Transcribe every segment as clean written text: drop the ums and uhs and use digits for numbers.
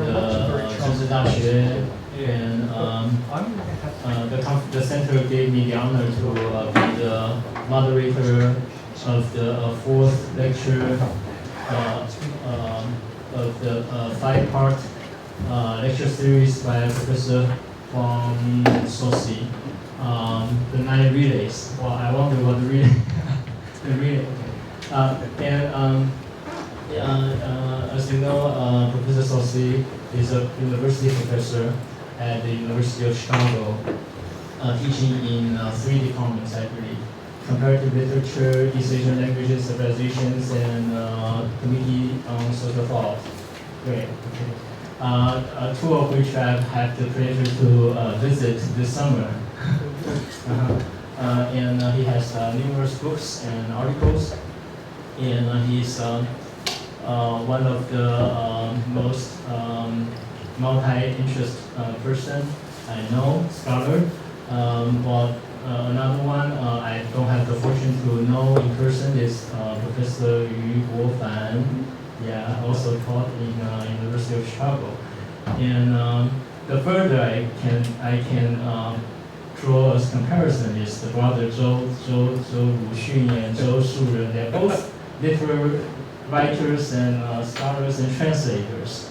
the 政治大学 and the center gave me the honor to be the moderator of the fourth lecture of the five-part lecture series by Professor Haun Saussy, the 9 relays. Well, I wonder what the relay. The relay. As you know, Professor Saussy is a university professor at the University of Chicago, teaching in 3 departments, I believe: comparative literature, East Asian languages, civilizations, and committee on social thought. Great. Okay. 2 of which I've had the pleasure to visit this summer. And he has numerous books and articles, and he's one of the most multi-interest person I know, scholar. Another one I don't have the fortune to know in person is Professor Gunder Frank. Yeah, also taught in University of Chicago. And the further I can draw as comparison is the brother Zhou Ruxun and Zhou Shuren. They're both literary writers and scholars and translators.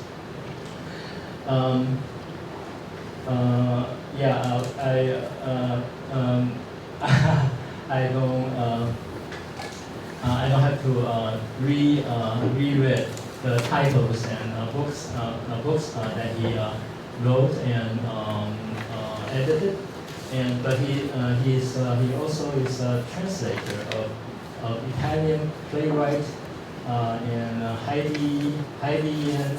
I don't have to reread the titles and books that he wrote and edited, but he also is a translator of Italian playwright and Haitian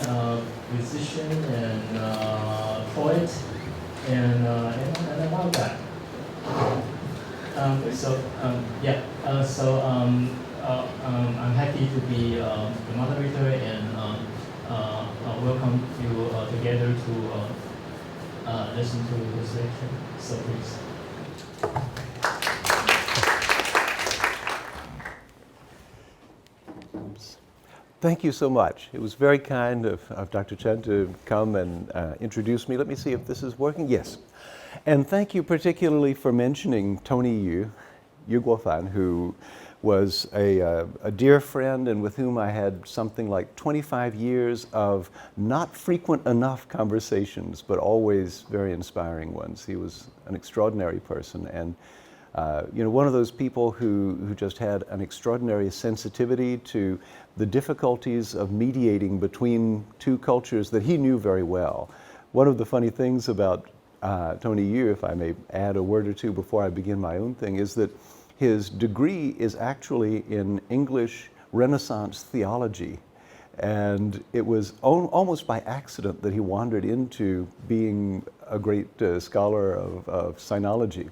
musician and poet and about that. I'm happy to be the moderator and welcome you together to listen to this lecture. So please. Thank you so much. It was very kind of Dr. CHUN to come and introduce me. Let me see if this is working. Yes. And thank you particularly for mentioning Tony Yu Guofan, who was a dear friend and with whom I had something like 25 years of not frequent enough conversations, but always very inspiring ones. He was an extraordinary person, and one of those people who just had an extraordinary sensitivity to the difficulties of mediating between 2 cultures that he knew very well. One of the funny things about Tony Yu, if I may add a word or two before I begin my own thing, is that his degree is actually in English Renaissance theology. And it was almost by accident that he wandered into being a great scholar of sinology.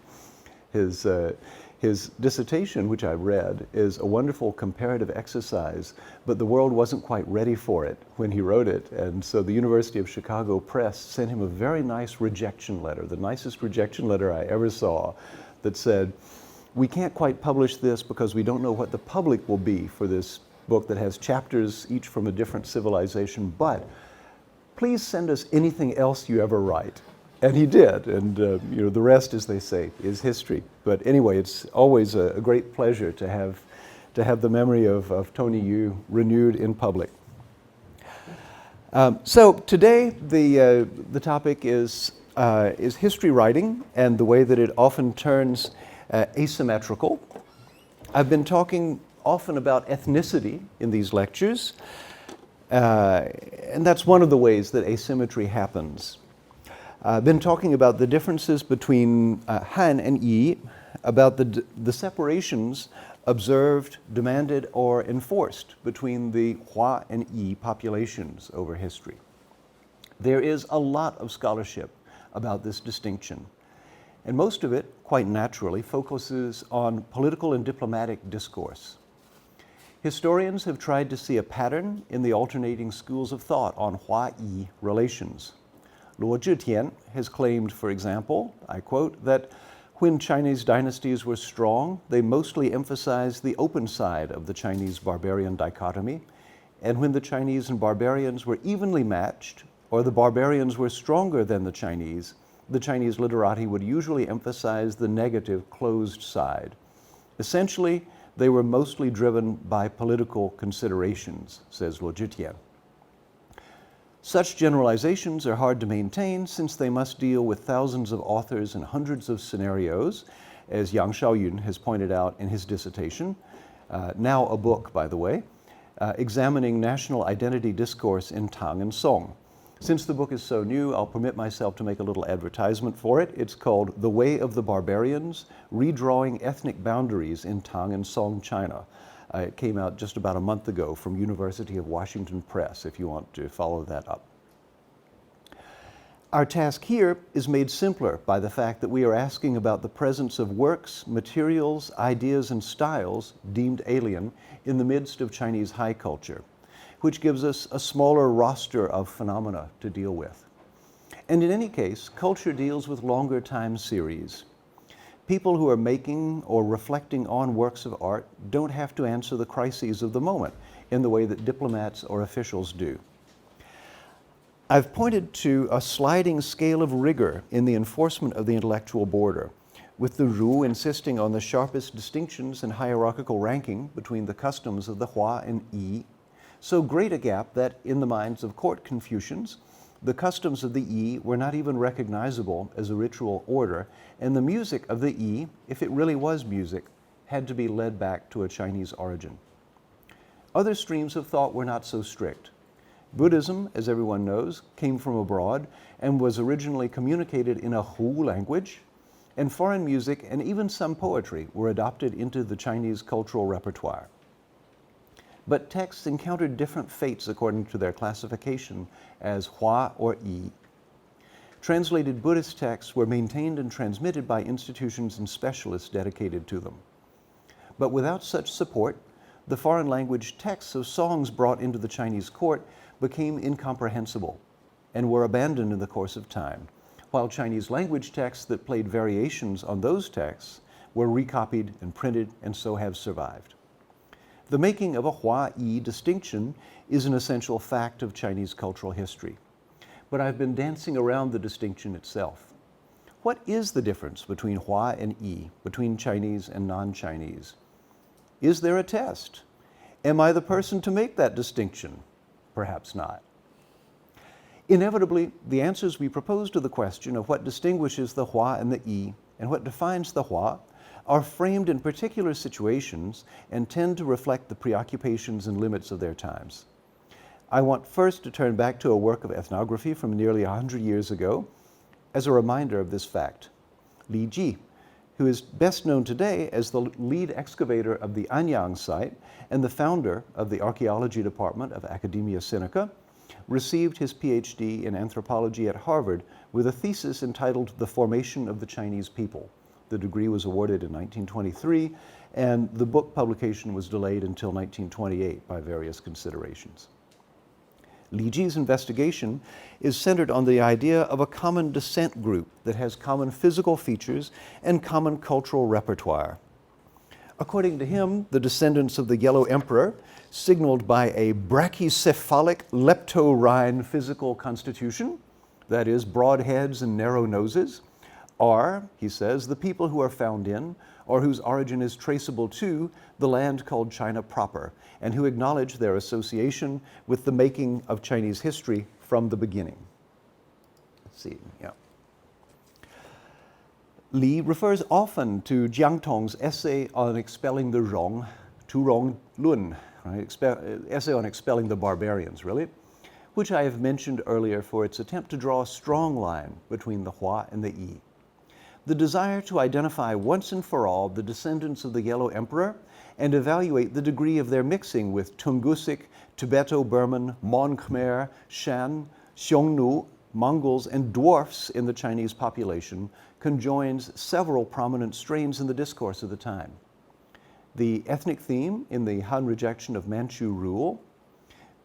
His dissertation, which I read, is a wonderful comparative exercise, but the world wasn't quite ready for it when he wrote it. And so the University of Chicago Press sent him a very nice rejection letter, the nicest rejection letter I ever saw, that said, "We can't quite publish this because we don't know what the public will be for this book that has chapters each from a different civilization, but please send us anything else you ever write." And he did, and the rest, as they say, is history. But anyway, it's always a great pleasure to have the memory of Tony Yu renewed in public. So today the topic is history writing and the way that it often turns asymmetrical. I've been talking often about ethnicity in these lectures, and that's one of the ways that asymmetry happens. I've been talking about the differences between Han and Yi, about the separations observed, demanded, or enforced between the Hua and Yi populations over history. There is a lot of scholarship about this distinction, and most of it, quite naturally, focuses on political and diplomatic discourse. Historians have tried to see a pattern in the alternating schools of thought on Hua-Yi relations. Luo Zhitian has claimed, for example, I quote, that when Chinese dynasties were strong, they mostly emphasized the open side of the Chinese barbarian dichotomy, and when the Chinese and barbarians were evenly matched, or the barbarians were stronger than the Chinese literati would usually emphasize the negative, closed side. Essentially, they were mostly driven by political considerations, says Luo Zhitian. Such generalizations are hard to maintain since they must deal with thousands of authors and hundreds of scenarios, as Yang Xiaoyun has pointed out in his dissertation, now a book, by the way, examining national identity discourse in Tang and Song. Since the book is so new, I'll permit myself to make a little advertisement for it. It's called The Way of the Barbarians, Redrawing Ethnic Boundaries in Tang and Song China. It came out just about a month ago from University of Washington Press, if you want to follow that up. Our task here is made simpler by the fact that we are asking about the presence of works, materials, ideas, and styles deemed alien in the midst of Chinese high culture, which gives us a smaller roster of phenomena to deal with. And in any case, culture deals with longer time series. People who are making or reflecting on works of art don't have to answer the crises of the moment in the way that diplomats or officials do. I've pointed to a sliding scale of rigor in the enforcement of the intellectual border, with the Ru insisting on the sharpest distinctions and hierarchical ranking between the customs of the Hua and Yi, so great a gap that in the minds of court Confucians, the customs of the Yi were not even recognizable as a ritual order, and the music of the Yi, if it really was music, had to be led back to a Chinese origin. Other streams of thought were not so strict. Buddhism, as everyone knows, came from abroad and was originally communicated in a Hu language, and foreign music and even some poetry were adopted into the Chinese cultural repertoire. But texts encountered different fates according to their classification as Hua or Yi. Translated Buddhist texts were maintained and transmitted by institutions and specialists dedicated to them. But without such support, the foreign language texts of songs brought into the Chinese court became incomprehensible and were abandoned in the course of time, while Chinese language texts that played variations on those texts were recopied and printed and so have survived. The making of a Hua-Yi distinction is an essential fact of Chinese cultural history. But I've been dancing around the distinction itself. What is the difference between Hua and Yi, between Chinese and non-Chinese? Is there a test? Am I the person to make that distinction? Perhaps not. Inevitably, the answers we propose to the question of what distinguishes the Hua and the Yi and what defines the Hua are framed in particular situations and tend to reflect the preoccupations and limits of their times. I want first to turn back to a work of ethnography from nearly 100 years ago as a reminder of this fact. Li Ji, who is best known today as the lead excavator of the Anyang site and the founder of the archaeology department of Academia Sinica, received his PhD in anthropology at Harvard with a thesis entitled The Formation of the Chinese People. The degree was awarded in 1923, and the book publication was delayed until 1928 by various considerations. Li Ji's investigation is centered on the idea of a common descent group that has common physical features and common cultural repertoire. According to him, the descendants of the Yellow Emperor, signaled by a brachycephalic leptorhine physical constitution, that is, broad heads and narrow noses, are, he says, the people who are found in, or whose origin is traceable to, the land called China proper, and who acknowledge their association with the making of Chinese history from the beginning. Let's see, yeah. Li refers often to Jiang Tong's essay on expelling the Rong, Tu Rong Lun, right? Essay on expelling the barbarians, really, which I have mentioned earlier for its attempt to draw a strong line between the Hua and the Yi. The desire to identify once and for all the descendants of the Yellow Emperor and evaluate the degree of their mixing with Tungusic, Tibeto-Burman, Mon Khmer, Shan, Xiongnu, Mongols, and dwarfs in the Chinese population conjoins several prominent strains in the discourse of the time. The ethnic theme in the Han rejection of Manchu rule,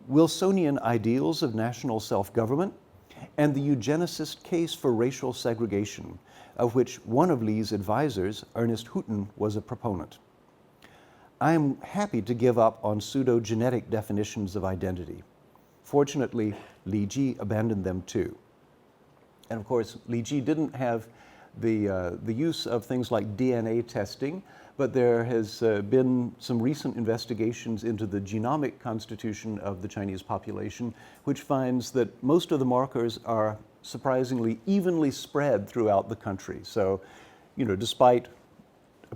Wilsonian ideals of national self-government, and the eugenicist case for racial segregation, of which one of Li's advisors, Ernest Houghton, was a proponent. I am happy to give up on pseudo-genetic definitions of identity. Fortunately, Li Ji abandoned them too. And of course, Li Ji didn't have the use of things like DNA testing, but there has been some recent investigations into the genomic constitution of the Chinese population, which finds that most of the markers are surprisingly evenly spread throughout the country. So, you know, despite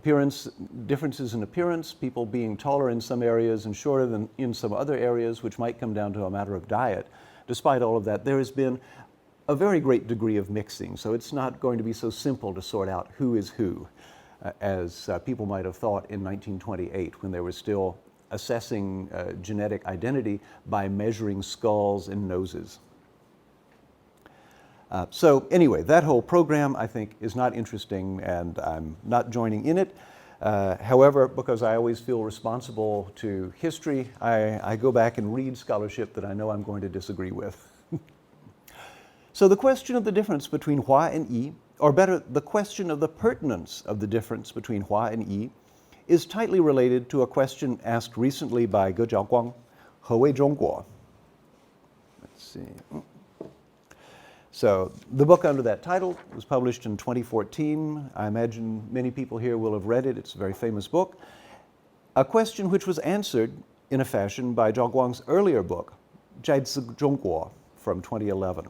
differences in appearance, people being taller in some areas and shorter than in some other areas, which might come down to a matter of diet, despite all of that, there has been a very great degree of mixing. So it's not going to be so simple to sort out who is who, as people might have thought in 1928 when they were still assessing genetic identity by measuring skulls and noses. So anyway, that whole program, I think, is not interesting, and I'm not joining in it. However, because I always feel responsible to history, I go back and read scholarship that I know I'm going to disagree with. So the question of the difference between Hua and Yi, or better, the question of the pertinence of the difference between Hua and Yi, is tightly related to a question asked recently by Ge Zhaoguang, 何谓中国? Let's see. So the book under that title was published in 2014. I imagine many people here will have read it. It's a very famous book. A question which was answered in a fashion by Zhaoguang's earlier book, 在此中国, from 2011.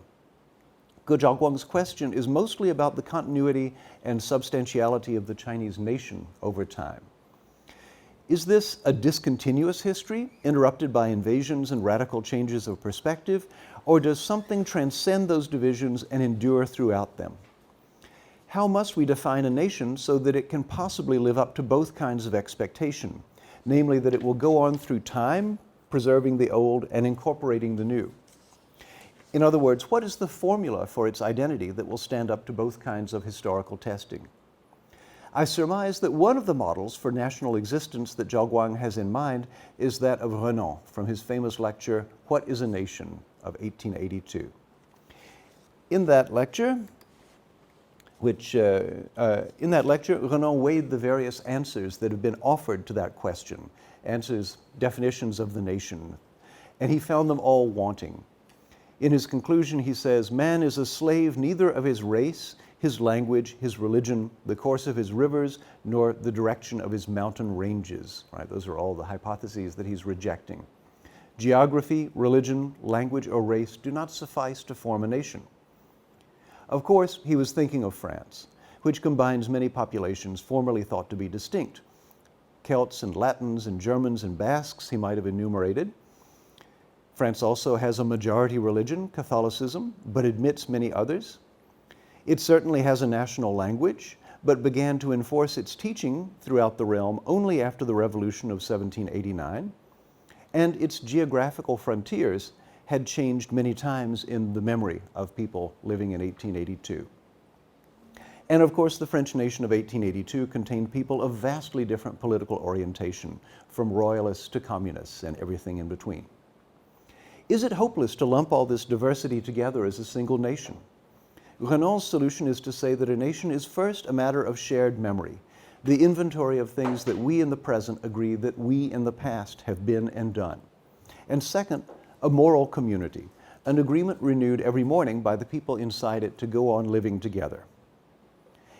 Ge Zhaoguang's question is mostly about the continuity and substantiality of the Chinese nation over time. Is this a discontinuous history, interrupted by invasions and radical changes of perspective, or does something transcend those divisions and endure throughout them? How must we define a nation so that it can possibly live up to both kinds of expectation, namely that it will go on through time, preserving the old and incorporating the new? In other words, what is the formula for its identity that will stand up to both kinds of historical testing? I surmise that one of the models for national existence that Zhaoguang has in mind is that of Renan from his famous lecture, What is a Nation? Of 1882. In that lecture, Renan weighed the various answers that have been offered to that question, definitions of the nation, and he found them all wanting. In his conclusion, he says, man is a slave neither of his race, his language, his religion, the course of his rivers, nor the direction of his mountain ranges. Right? Those are all the hypotheses that he's rejecting. Geography, religion, language, or race do not suffice to form a nation. Of course, he was thinking of France, which combines many populations formerly thought to be distinct. Celts and Latins and Germans and Basques he might have enumerated. France also has a majority religion, Catholicism, but admits many others. It certainly has a national language, but began to enforce its teaching throughout the realm only after the Revolution of 1789. And its geographical frontiers had changed many times in the memory of people living in 1882. And of course, the French nation of 1882 contained people of vastly different political orientation, from royalists to communists and everything in between. Is it hopeless to lump all this diversity together as a single nation? Renan's solution is to say that a nation is first a matter of shared memory, the inventory of things that we in the present agree that we in the past have been and done. And second, a moral community, an agreement renewed every morning by the people inside it to go on living together.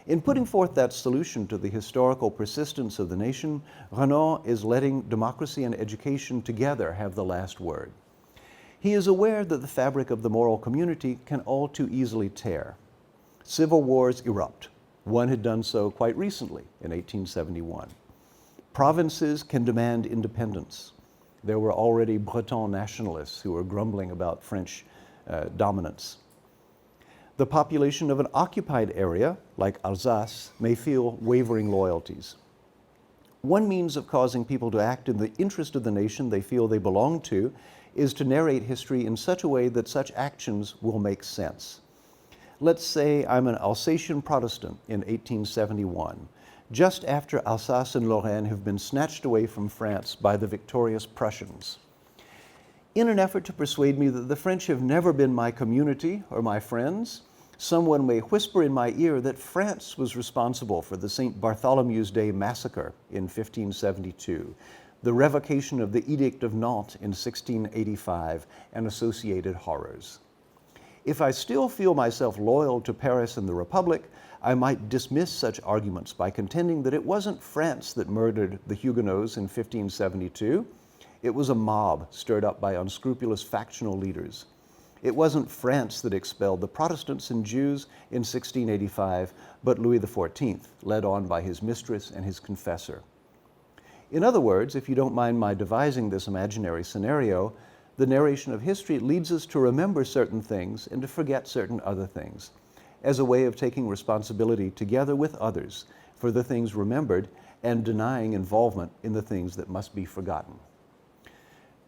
In putting forth that solution to the historical persistence of the nation, Renan is letting democracy and education together have the last word. He is aware that the fabric of the moral community can all too easily tear. Civil wars erupt. One had done so quite recently in 1871. Provinces can demand independence. There were already Breton nationalists who were grumbling about French dominance. The population of an occupied area, like Alsace, may feel wavering loyalties. One means of causing people to act in the interest of the nation they feel they belong to is to narrate history in such a way that such actions will make sense. Let's say I'm an Alsatian Protestant in 1871, just after Alsace and Lorraine have been snatched away from France by the victorious Prussians. In an effort to persuade me that the French have never been my community or my friends, someone may whisper in my ear that France was responsible for the St. Bartholomew's Day massacre in 1572, the revocation of the Edict of Nantes in 1685, and associated horrors. If I still feel myself loyal to Paris and the Republic, I might dismiss such arguments by contending that it wasn't France that murdered the Huguenots in 1572. It was a mob stirred up by unscrupulous factional leaders. It wasn't France that expelled the Protestants and Jews in 1685, but Louis XIV, led on by his mistress and his confessor. In other words, if you don't mind my devising this imaginary scenario, the narration of history leads us to remember certain things and to forget certain other things, as a way of taking responsibility together with others for the things remembered and denying involvement in the things that must be forgotten.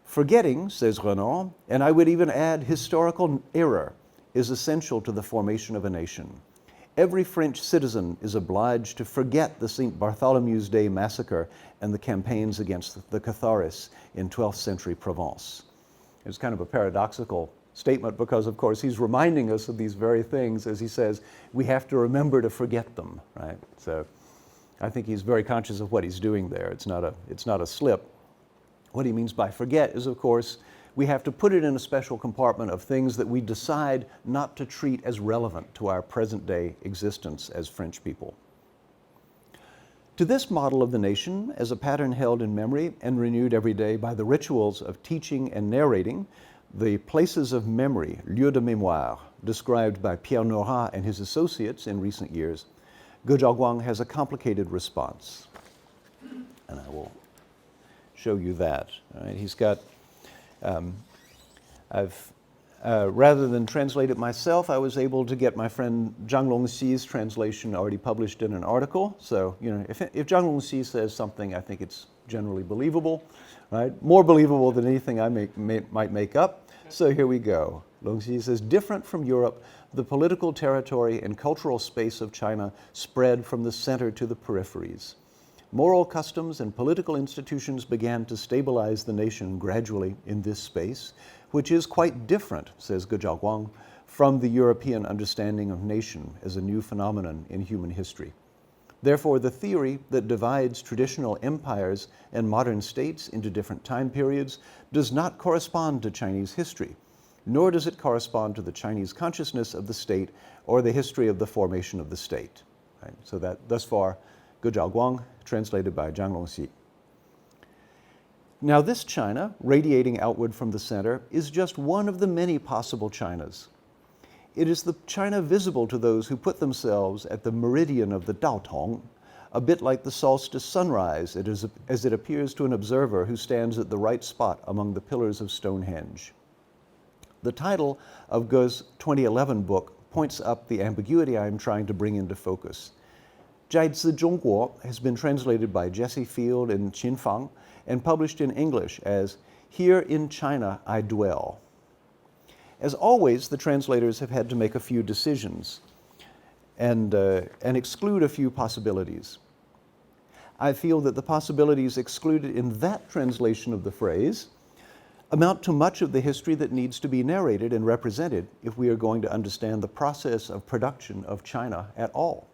Forgetting, says Renan, and I would even add historical error, is essential to the formation of a nation. Every French citizen is obliged to forget the St. Bartholomew's Day massacre and the campaigns against the Catharists in 12th century Provence. It's kind of a paradoxical statement because, of course, he's reminding us of these very things as he says, we have to remember to forget them, right? So I think he's very conscious of what he's doing there. It's not a slip. What he means by forget is, of course, we have to put it in a special compartment of things that we decide not to treat as relevant to our present-day existence as French people. To this model of the nation, as a pattern held in memory and renewed every day by the rituals of teaching and narrating, the places of memory, lieux de mémoire, described by Pierre Nora and his associates in recent years, Ge Zhaoguang has a complicated response. And I will show you that. All right, he's got, rather than translate it myself, I was able to get my friend Zhang Longxi's translation already published in an article. So, you know, if Zhang Longxi says something, I think it's generally believable, right? More believable than anything I might make up. So here we go. Longxi says, different from Europe, the political territory and cultural space of China spread from the center to the peripheries. Moral customs and political institutions began to stabilize the nation gradually in this space, which is quite different, says Ge Zhaoguang, from the European understanding of nation as a new phenomenon in human history. Therefore, the theory that divides traditional empires and modern states into different time periods does not correspond to Chinese history, nor does it correspond to the Chinese consciousness of the state or the history of the formation of the state. Right? So that, thus far, Ge Zhaoguang, translated by Zhang Longxi. Now this China, radiating outward from the center, is just one of the many possible Chinas. It is the China visible to those who put themselves at the meridian of the Daotong, a bit like the solstice sunrise as it appears to an observer who stands at the right spot among the pillars of Stonehenge. The title of Ge's 2011 book points up the ambiguity I am trying to bring into focus. 在此中国 has been translated by Jesse Field and Qin Fang and published in English as Here in China I Dwell. As always, the translators have had to make a few decisions and exclude a few possibilities. I feel that the possibilities excluded in that translation of the phrase amount to much of the history that needs to be narrated and represented if we are going to understand the process of production of China at all.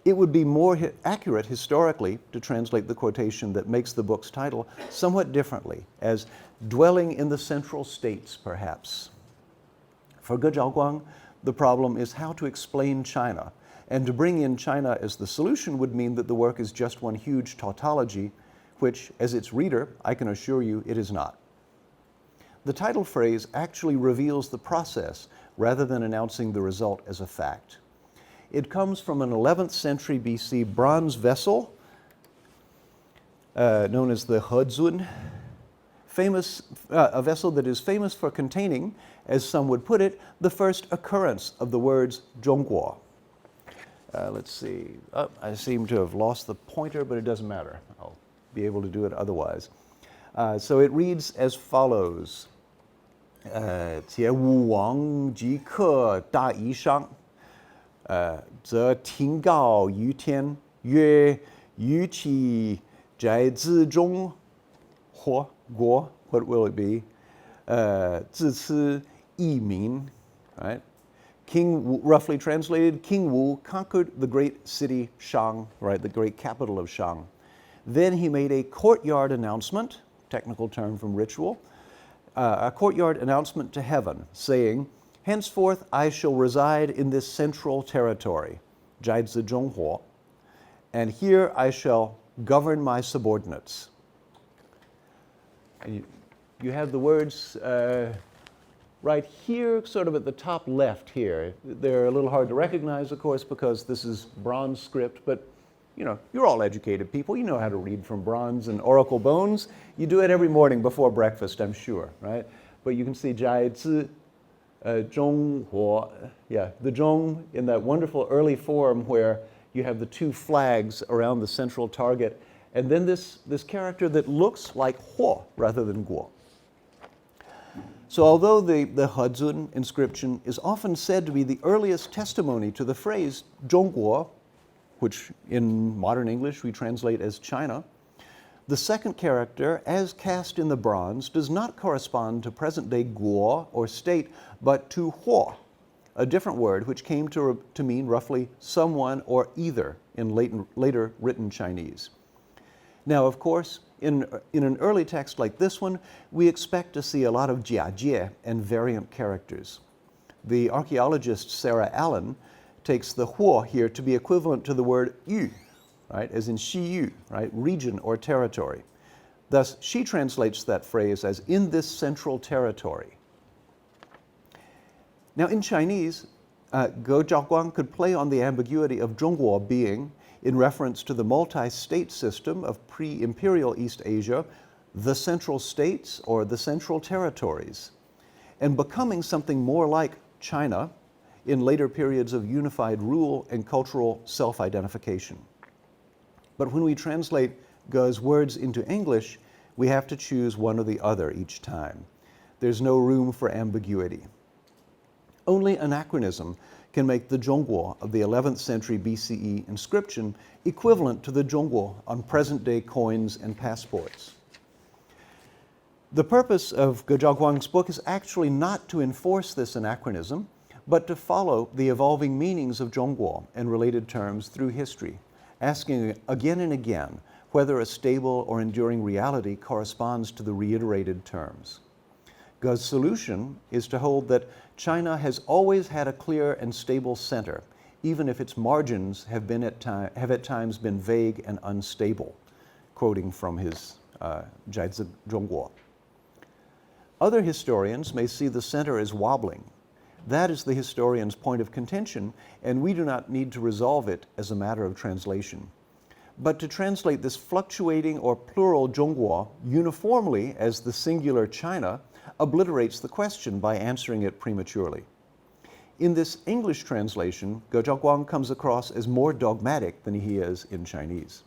It would be more accurate historically to translate the quotation that makes the book's title somewhat differently, as dwelling in the central states, perhaps. For Ge Zhaoguang, the problem is how to explain China, and to bring in China as the solution would mean that the work is just one huge tautology, which, as its reader, I can assure you it is not. The title phrase actually reveals the process rather than announcing the result as a fact. It comes from an 11th century BC bronze vessel known as the Hezun, a vessel that is famous for containing, as some would put it, the first occurrence of the words Zhongguo. Let's see. Oh, I seem to have lost the pointer, but it doesn't matter. I'll be able to do it otherwise. So it reads as follows. 且武王即刻大夷商 则庭告于天曰：于其在之中或国 what will it be? 自此异名 right? King Wu, roughly translated, King Wu conquered the great city Shang, right, the great capital of Shang. Then he made a courtyard announcement, technical term from ritual, a courtyard announcement to heaven, saying, "Henceforth I shall reside in this central territory, 在此中国, and here I shall govern my subordinates." And you have the words right here, sort of at the top left here. They're a little hard to recognize, of course, because this is bronze script, but you know, you're all educated people. You know how to read from bronze and oracle bones. You do it every morning before breakfast, I'm sure, right? But you can see 在此中国, yeah, the zhong in that wonderful early form where you have the two flags around the central target, and then this character that looks like huo rather than guo. So although the Hezun inscription is often said to be the earliest testimony to the phrase 中国, which in modern English we translate as China, the second character, as cast in the bronze, does not correspond to present-day guo or state, but to huo, a different word which came to mean roughly someone or either in later written Chinese. Now, of course, in an early text like this one, we expect to see a lot of jiajie and variant characters. The archaeologist Sarah Allen takes the huo here to be equivalent to the word yu, right, as in Xiyu, right, region or territory. Thus, she translates that phrase as in this central territory. Now, in Chinese, Ge Zhaoguang could play on the ambiguity of 中国 being, in reference to the multi-state system of pre-imperial East Asia, the central states or the central territories, and becoming something more like China in later periods of unified rule and cultural self-identification. But when we translate Ge's words into English, we have to choose one or the other each time. There's no room for ambiguity. Only anachronism can make the Zhongguo of the 11th century BCE inscription equivalent to the Zhongguo on present-day coins and passports. The purpose of Ge Zhaoguang's book is actually not to enforce this anachronism, but to follow the evolving meanings of Zhongguo and related terms through history, asking again and again whether a stable or enduring reality corresponds to the reiterated terms. Ge's solution is to hold that China has always had a clear and stable center, even if its margins have at times been vague and unstable, quoting from his 在此中国. Other historians may see the center as wobbling. That is the historian's point of contention, and we do not need to resolve it as a matter of translation. But to translate this fluctuating or plural 中国 uniformly as the singular China obliterates the question by answering it prematurely. In this English translation, Ge Zhaoguang comes across as more dogmatic than he is in Chinese.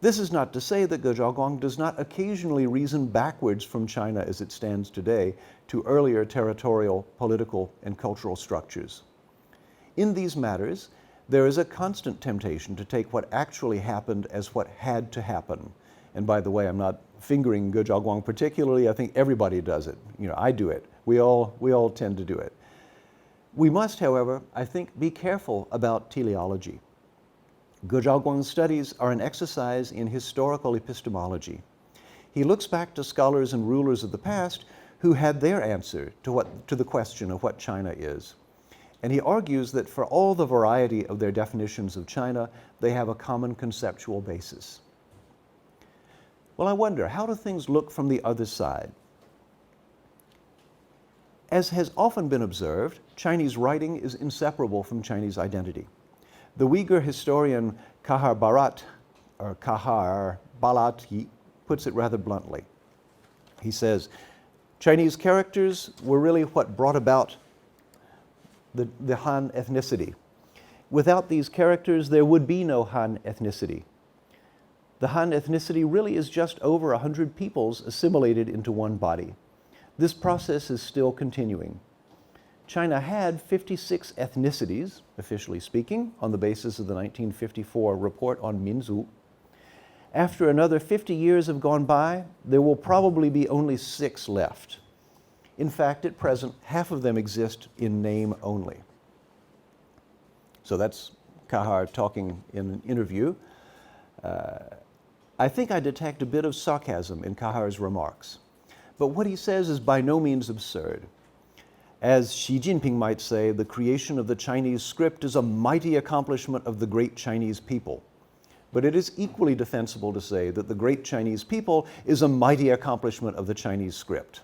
This is not to say that Ge Zhaoguang does not occasionally reason backwards from China as it stands today to earlier territorial, political, and cultural structures. In these matters, there is a constant temptation to take what actually happened as what had to happen. And by the way, I'm not fingering Ge Zhaoguang particularly. I think everybody does it. You know, I do it. We all tend to do it. We must, however, I think, be careful about teleology. Ge Zhaoguang's studies are an exercise in historical epistemology. He looks back to scholars and rulers of the past who had their answer to the question of what China is. And he argues that for all the variety of their definitions of China, they have a common conceptual basis. Well, I wonder, how do things look from the other side? As has often been observed, Chinese writing is inseparable from Chinese identity. The Uyghur historian Kahar Balati puts it rather bluntly. He says, Chinese characters were really what brought about the Han ethnicity. Without these characters, there would be no Han ethnicity. The Han ethnicity really is just over 100 peoples assimilated into one body. This process is still continuing. China had 56 ethnicities, officially speaking, on the basis of the 1954 report on Minzu. After another 50 years have gone by, there will probably be only 6 left. In fact, at present, half of them exist in name only. So that's Kahar talking in an interview. I think I detect a bit of sarcasm in Kahar's remarks, but what he says is by no means absurd. As Xi Jinping might say, the creation of the Chinese script is a mighty accomplishment of the great Chinese people. But it is equally defensible to say that the great Chinese people is a mighty accomplishment of the Chinese script.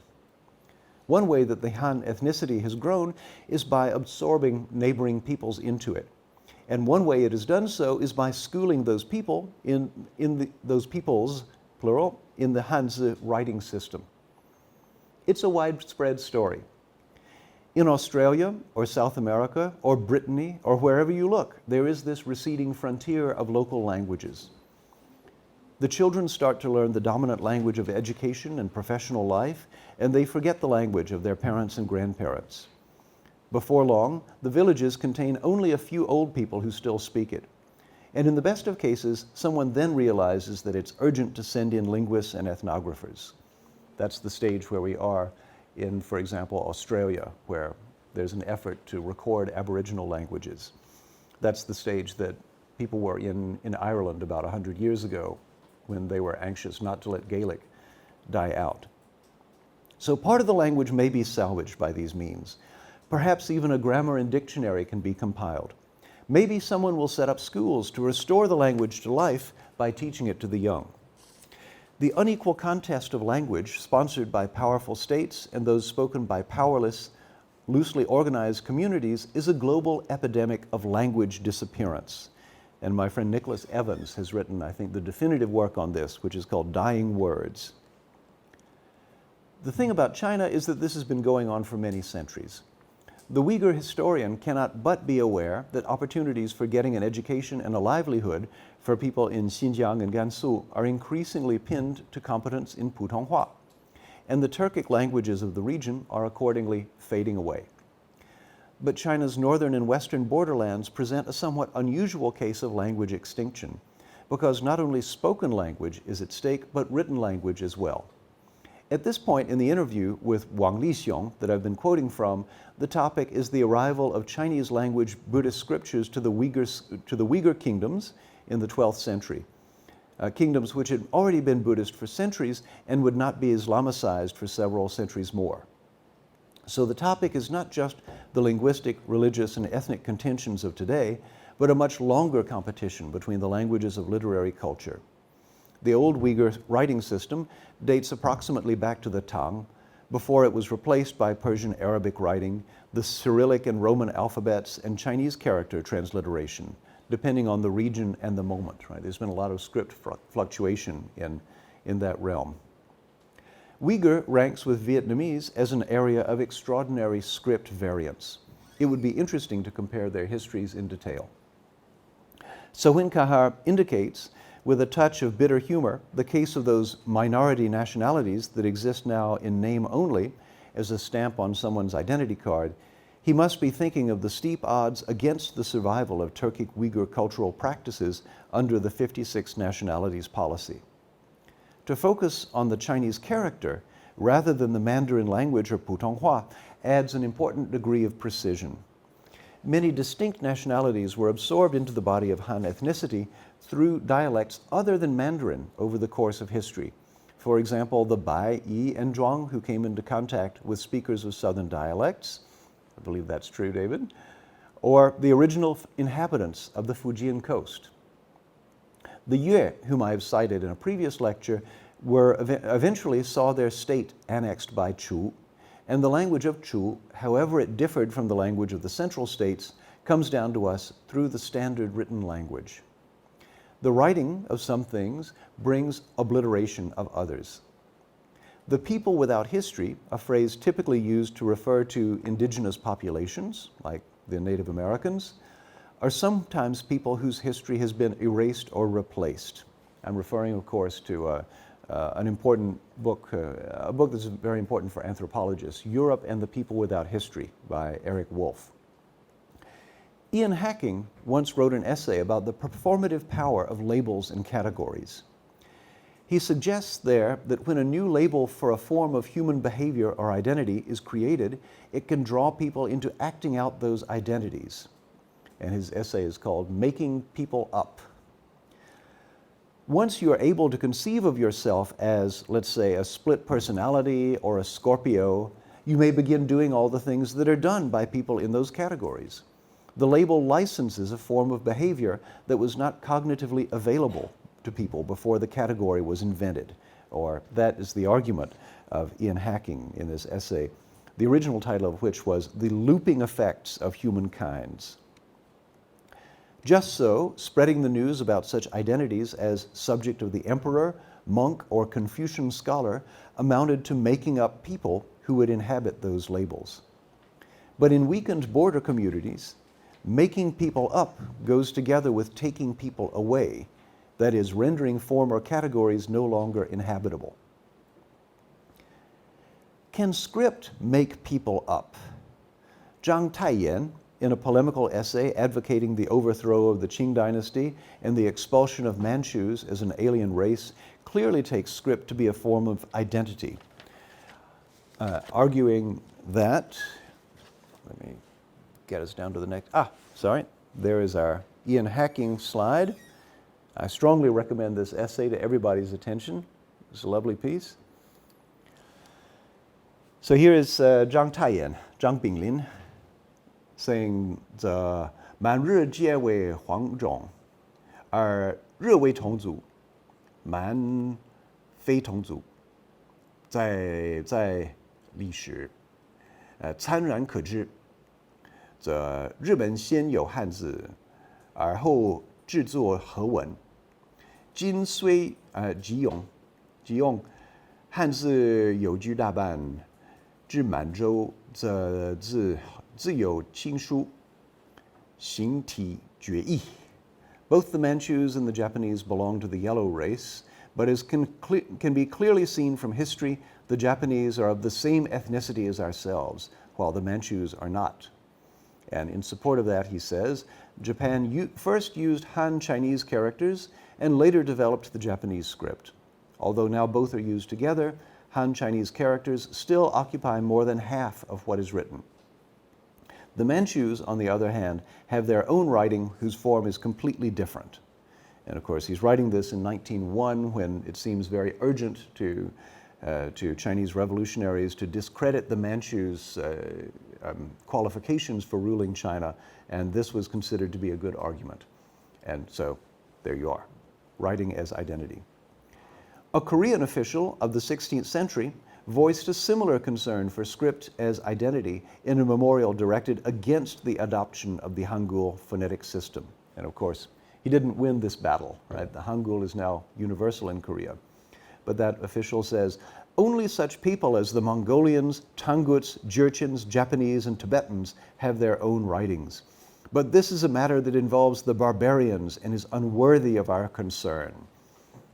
One way that the Han ethnicity has grown is by absorbing neighboring peoples into it. And one way it has done so is by schooling those people those peoples, plural, in the Hanzi writing system. It's a widespread story. In Australia or South America or Brittany or wherever you look, there is this receding frontier of local languages. The children start to learn the dominant language of education and professional life, and they forget the language of their parents and grandparents. Before long, the villages contain only a few old people who still speak it. And in the best of cases, someone then realizes that it's urgent to send in linguists and ethnographers. That's the stage where we are in, for example, Australia, where there's an effort to record Aboriginal languages. That's the stage that people were in Ireland about 100 years ago, when they were anxious not to let Gaelic die out. So part of the language may be salvaged by these means. Perhaps even a grammar and dictionary can be compiled. Maybe someone will set up schools to restore the language to life by teaching it to the young. The unequal contest of language, sponsored by powerful states and those spoken by powerless, loosely organized communities, is a global epidemic of language disappearance. And my friend Nicholas Evans has written, I think, the definitive work on this, which is called Dying Words. The thing about China is that this has been going on for many centuries. The Uyghur historian cannot but be aware that opportunities for getting an education and a livelihood for people in Xinjiang and Gansu are increasingly pinned to competence in Putonghua, and the Turkic languages of the region are accordingly fading away. But China's northern and western borderlands present a somewhat unusual case of language extinction, because not only spoken language is at stake, but written language as well. At this point in the interview with Wang Lixiong that I've been quoting from, the topic is the arrival of Chinese language Buddhist scriptures to the Uyghur kingdoms in the 12th century. Kingdoms which had already been Buddhist for centuries and would not be Islamicized for several centuries more. So the topic is not just the linguistic, religious, and ethnic contentions of today, but a much longer competition between the languages of literary culture. The old Uyghur writing system dates approximately back to the Tang, before it was replaced by Persian Arabic writing, the Cyrillic and Roman alphabets, and Chinese character transliteration, depending on the region and the moment. Right? There's been a lot of script fluctuation in that realm. Uyghur ranks with Vietnamese as an area of extraordinary script variance. It would be interesting to compare their histories in detail. So when Kahar indicates, with a touch of bitter humor, the case of those minority nationalities that exist now in name only as a stamp on someone's identity card, he must be thinking of the steep odds against the survival of Turkic Uyghur cultural practices under the 56 nationalities policy. To focus on the Chinese character rather than the Mandarin language or Putonghua adds an important degree of precision. Many distinct nationalities were absorbed into the body of Han ethnicity through dialects other than Mandarin over the course of history. For example, the Bai, Yi, and Zhuang, who came into contact with speakers of southern dialects, I believe that's true, David, or the original inhabitants of the Fujian coast. The Yue, whom I have cited in a previous lecture, eventually saw their state annexed by Chu, and the language of Chu, however it differed from the language of the central states, comes down to us through the standard written language. The writing of some things brings obliteration of others. The people without history, a phrase typically used to refer to indigenous populations, like the Native Americans, are sometimes people whose history has been erased or replaced. I'm referring, of course, to an important book, a book that's very important for anthropologists, Europe and the People Without History by Eric Wolf. Ian Hacking once wrote an essay about the performative power of labels and categories. He suggests there that when a new label for a form of human behavior or identity is created, it can draw people into acting out those identities. And his essay is called Making People Up. once you're able to conceive of yourself as, let's say, a split personality or a Scorpio, you may begin doing all the things that are done by people in those categories. The label licenses a form of behavior that was not cognitively available to people before the category was invented, or that is the argument of Ian Hacking in this essay, the original title of which was The Looping Effects of Humankinds. Just so, spreading the news about such identities as subject of the emperor, monk, or Confucian scholar amounted to making up people who would inhabit those labels. But in weakened border communities, making people up goes together with taking people away, that is, rendering former categories no longer inhabitable. Can script make people up? Zhang Taiyan, in a polemical essay advocating the overthrow of the Qing dynasty and the expulsion of Manchus as an alien race, clearly takes script to be a form of identity, arguing that, let me get us down to the next, there is our Ian Hacking slide. I strongly recommend this essay to everybody's attention. It's a lovely piece. So here is Zhang Taiyan, Zhang Binglin, saying the 满日皆为黄种，而日为同族，满非同族，在历史参然可知。则日本先有汉字，而后制作和文。今虽即用汉字有居大半，至满洲则自有亲书，形体决异。Both the Manchus and the Japanese belong to the yellow race, but as can be clearly seen from history, the Japanese are of the same ethnicity as ourselves, while the Manchus are not. And in support of that, he says, Japan first used Han Chinese characters and later developed the Japanese script. Although now both are used together, Han Chinese characters still occupy more than half of what is written. The Manchus, on the other hand, have their own writing whose form is completely different. And of course, he's writing this in 1901 when it seems very urgent to Chinese revolutionaries to discredit the Manchus' qualifications for ruling China, and this was considered to be a good argument. And so there you are, writing as identity. A Korean official of the 16th century voiced a similar concern for script as identity in a memorial directed against the adoption of the Hangul phonetic system. And of course, he didn't win this battle, right? The Hangul is now universal in Korea. But that official says, only such people as the Mongolians, Tanguts, Jurchens, Japanese, and Tibetans have their own writings. But this is a matter that involves the barbarians and is unworthy of our concern.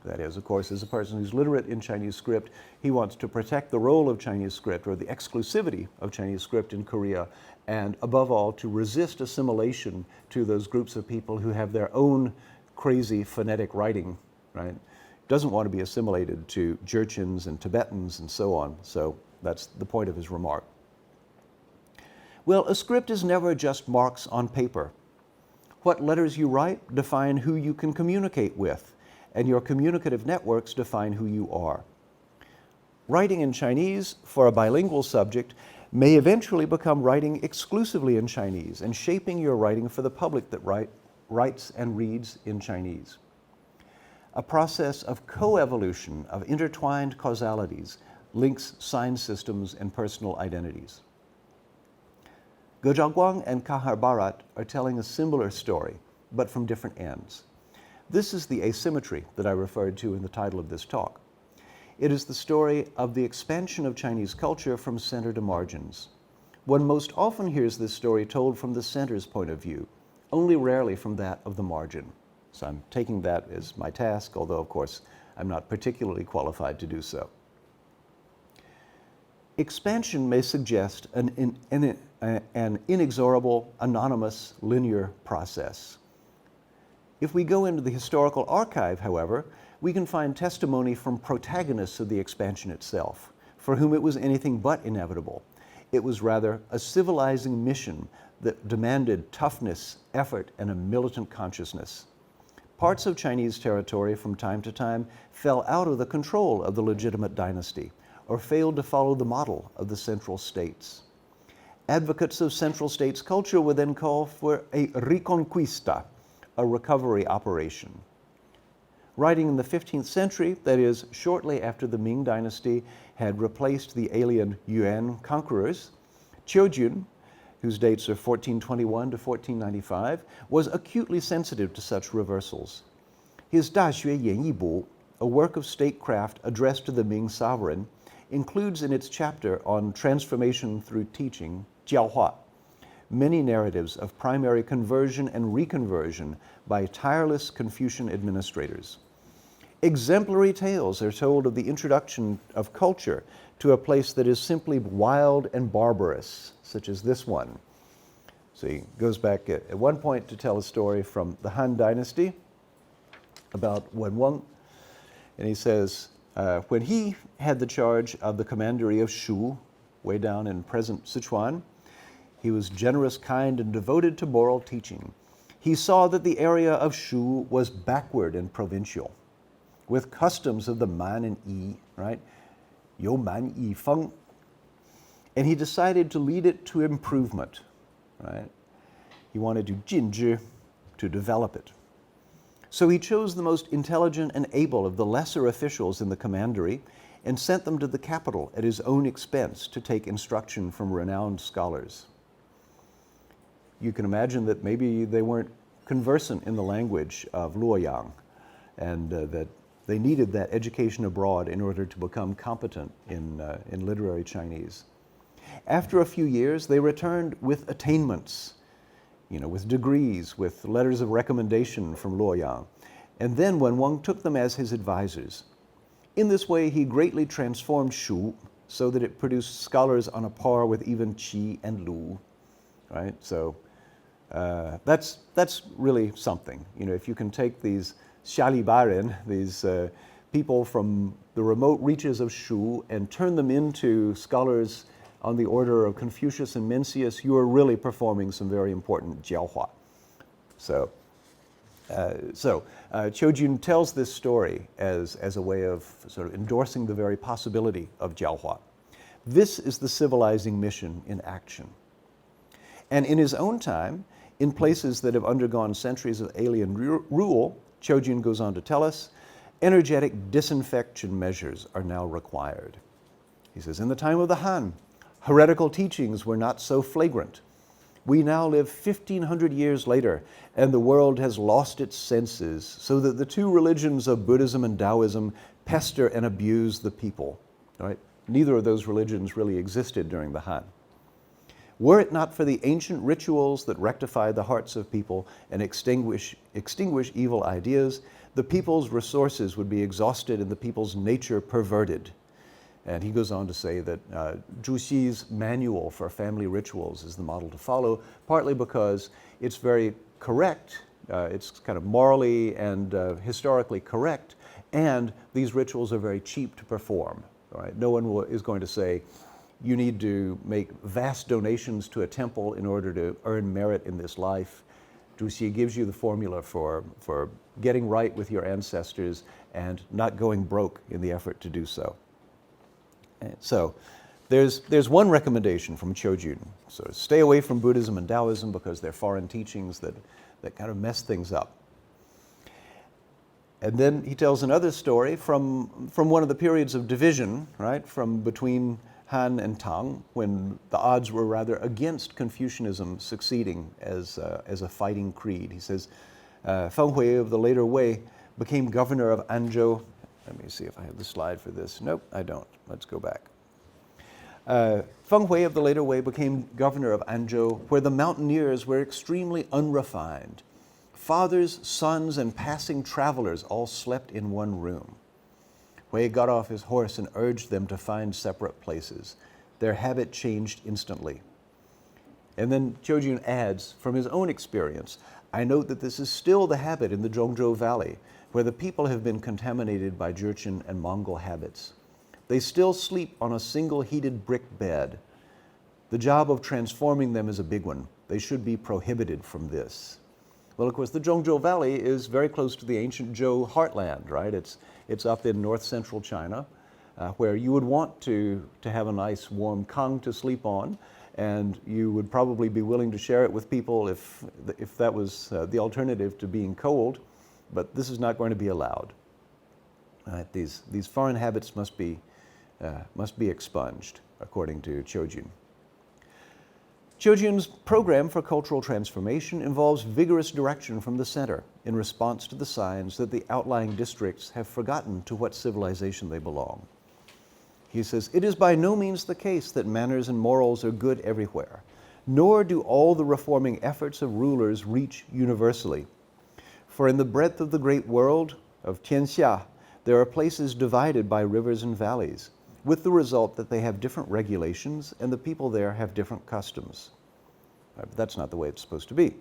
That is, of course, as a person who's literate in Chinese script, he wants to protect the role of Chinese script or the exclusivity of Chinese script in Korea, and above all, to resist assimilation to those groups of people who have their own crazy phonetic writing, right? Doesn't want to be assimilated to Jurchens and Tibetans and so on. So that's the point of his remark. Well, a script is never just marks on paper. What letters you write define who you can communicate with, and your communicative networks define who you are. Writing in Chinese for a bilingual subject may eventually become writing exclusively in Chinese and shaping your writing for the public that writes and reads in Chinese. A process of co-evolution of intertwined causalities links sign systems and personal identities. Ge Zhaoguang and Kahar Bharat are telling a similar story, but from different ends. This is the asymmetry that I referred to in the title of this talk. It is the story of the expansion of Chinese culture from center to margins. One most often hears this story told from the center's point of view, only rarely from that of the margin. So I'm taking that as my task, although of course I'm not particularly qualified to do so. Expansion may suggest an inexorable, anonymous, linear process. If we go into the historical archive, however, we can find testimony from protagonists of the expansion itself, for whom it was anything but inevitable. It was rather a civilizing mission that demanded toughness, effort, and a militant consciousness. parts of Chinese territory from time to time fell out of the control of the legitimate dynasty or failed to follow the model of the central states. Advocates of central states culture would then call for a reconquista, a recovery operation. Writing in the 15th century, that is, shortly after the Ming Dynasty had replaced the alien Yuan conquerors, CHUN, whose dates are 1421 to 1495, was acutely sensitive to such reversals. His 大学演义部, a work of statecraft addressed to the Ming sovereign, includes in its chapter on transformation through teaching, 教化, many narratives of primary conversion and reconversion by tireless Confucian administrators. Exemplary tales are told of the introduction of culture to a place that is simply wild and barbarous, such as this one. So he goes back at one point to tell a story from the Han Dynasty about Wenwang, and he says, when he had the charge of the commandery of Shu, way down in present Sichuan, he was generous, kind, and devoted to moral teaching. He saw that the area of Shu was backward and provincial, with customs of the Man and Yi, right? 有蛮以风. And he decided to lead it to improvement, right? He wanted to 禁之, to develop it. So he chose the most intelligent and able of the lesser officials in the commandery and sent them to the capital at his own expense to take instruction from renowned scholars. You can imagine that maybe they weren't conversant in the language of Luoyang, and that they needed that education abroad in order to become competent in literary Chinese. After a few years, they returned with attainments, with degrees, with letters of recommendation from Luoyang. And then Wenwang took them as his advisors. In this way, he greatly transformed Shu so that it produced scholars on a par with even Qi and Lu, right? So that's really something. If you can take these Xialibaren, these people from the remote reaches of Shu, and turn them into scholars on the order of Confucius and Mencius, you are really performing some very important jiaohua. So Qiujun tells this story as a way of sort of endorsing the very possibility of jiaohua. This is the civilizing mission in action. And in his own time, in places that have undergone centuries of alien rule, Qiujun goes on to tell us, energetic disinfection measures are now required. He says, in the time of the Han, heretical teachings were not so flagrant. We now live 1,500 years later, and the world has lost its senses, so that the two religions of Buddhism and Taoism pester and abuse the people. Right? Neither of those religions really existed during the Han. Were it not for the ancient rituals that rectify the hearts of people and extinguish evil ideas, the people's resources would be exhausted and the people's nature perverted. And he goes on to say that Zhu Xi's manual for family rituals is the model to follow, partly because it's very correct, it's kind of morally and historically correct, and these rituals are very cheap to perform. Right? No one is going to say, you need to make vast donations to a temple in order to earn merit in this life. Zhu Xi gives you the formula for getting right with your ancestors and not going broke in the effort to do so. So there's one recommendation from Qiujun. So stay away from Buddhism and Taoism because they're foreign teachings that kind of mess things up. And then he tells another story from one of the periods of division, right, from between Han and Tang, when the odds were rather against Confucianism succeeding as a fighting creed. He says, Feng Hui of the later Wei became governor of Anzhou. Let me see if I have the slide for this. Nope, I don't. Let's go back. Feng Hui of the later Wei became governor of Anzhou, where the mountaineers were extremely unrefined. Fathers, sons, and passing travelers all slept in one room. Hui got off his horse and urged them to find separate places. Their habit changed instantly. And then Qiujun adds, from his own experience, I note that this is still the habit in the Zhongzhou Valley, where the people have been contaminated by Jurchen and Mongol habits. They still sleep on a single heated brick bed. The job of transforming them is a big one. They should be prohibited from this. Well, of course, the Zhongzhou Valley is very close to the ancient Zhou heartland, right? It's up in north-central China, where you would want to have a nice warm kang to sleep on, and you would probably be willing to share it with people if that was the alternative to being cold, but this is not going to be allowed. Right? These foreign habits must be expunged, according to CHUN. CHUN's program for cultural transformation involves vigorous direction from the center in response to the signs that the outlying districts have forgotten to what civilization they belong. He says, "It is by no means the case that manners and morals are good everywhere, nor do all the reforming efforts of rulers reach universally. For in the breadth of the great world of Tianxia, there are places divided by rivers and valleys, with the result that they have different regulations and the people there have different customs." But that's not the way it's supposed to be.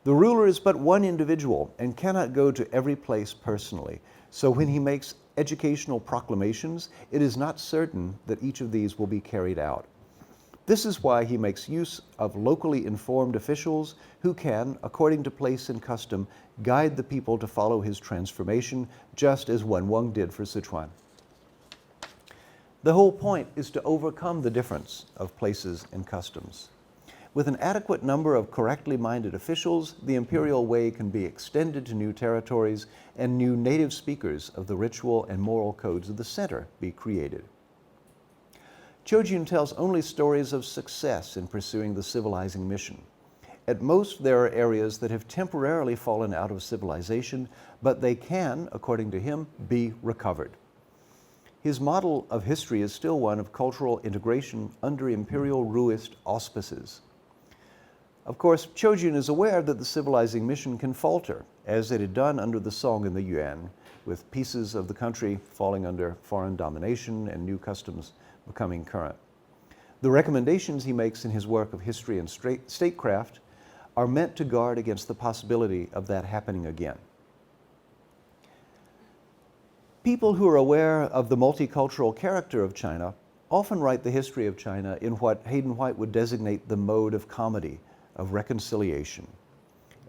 "The ruler is but one individual and cannot go to every place personally. So when he makes educational proclamations, it is not certain that each of these will be carried out. This is why he makes use of locally informed officials who can, according to place and custom, guide the people to follow his transformation, just as Wenweng did for Sichuan." The whole point is to overcome the difference of places and customs. With an adequate number of correctly minded officials, the imperial way can be extended to new territories and new native speakers of the ritual and moral codes of the center be created. CHUN tells only stories of success in pursuing the civilizing mission. At most, there are areas that have temporarily fallen out of civilization, but they can, according to him, be recovered. His model of history is still one of cultural integration under imperial Ruist auspices. Of course, CHUN is aware that the civilizing mission can falter, as it had done under the Song and the Yuan, with pieces of the country falling under foreign domination and new customs becoming current. The recommendations he makes in his work of history and statecraft are meant to guard against the possibility of that happening again. People who are aware of the multicultural character of China often write the history of China in what Hayden White would designate the mode of comedy, of reconciliation.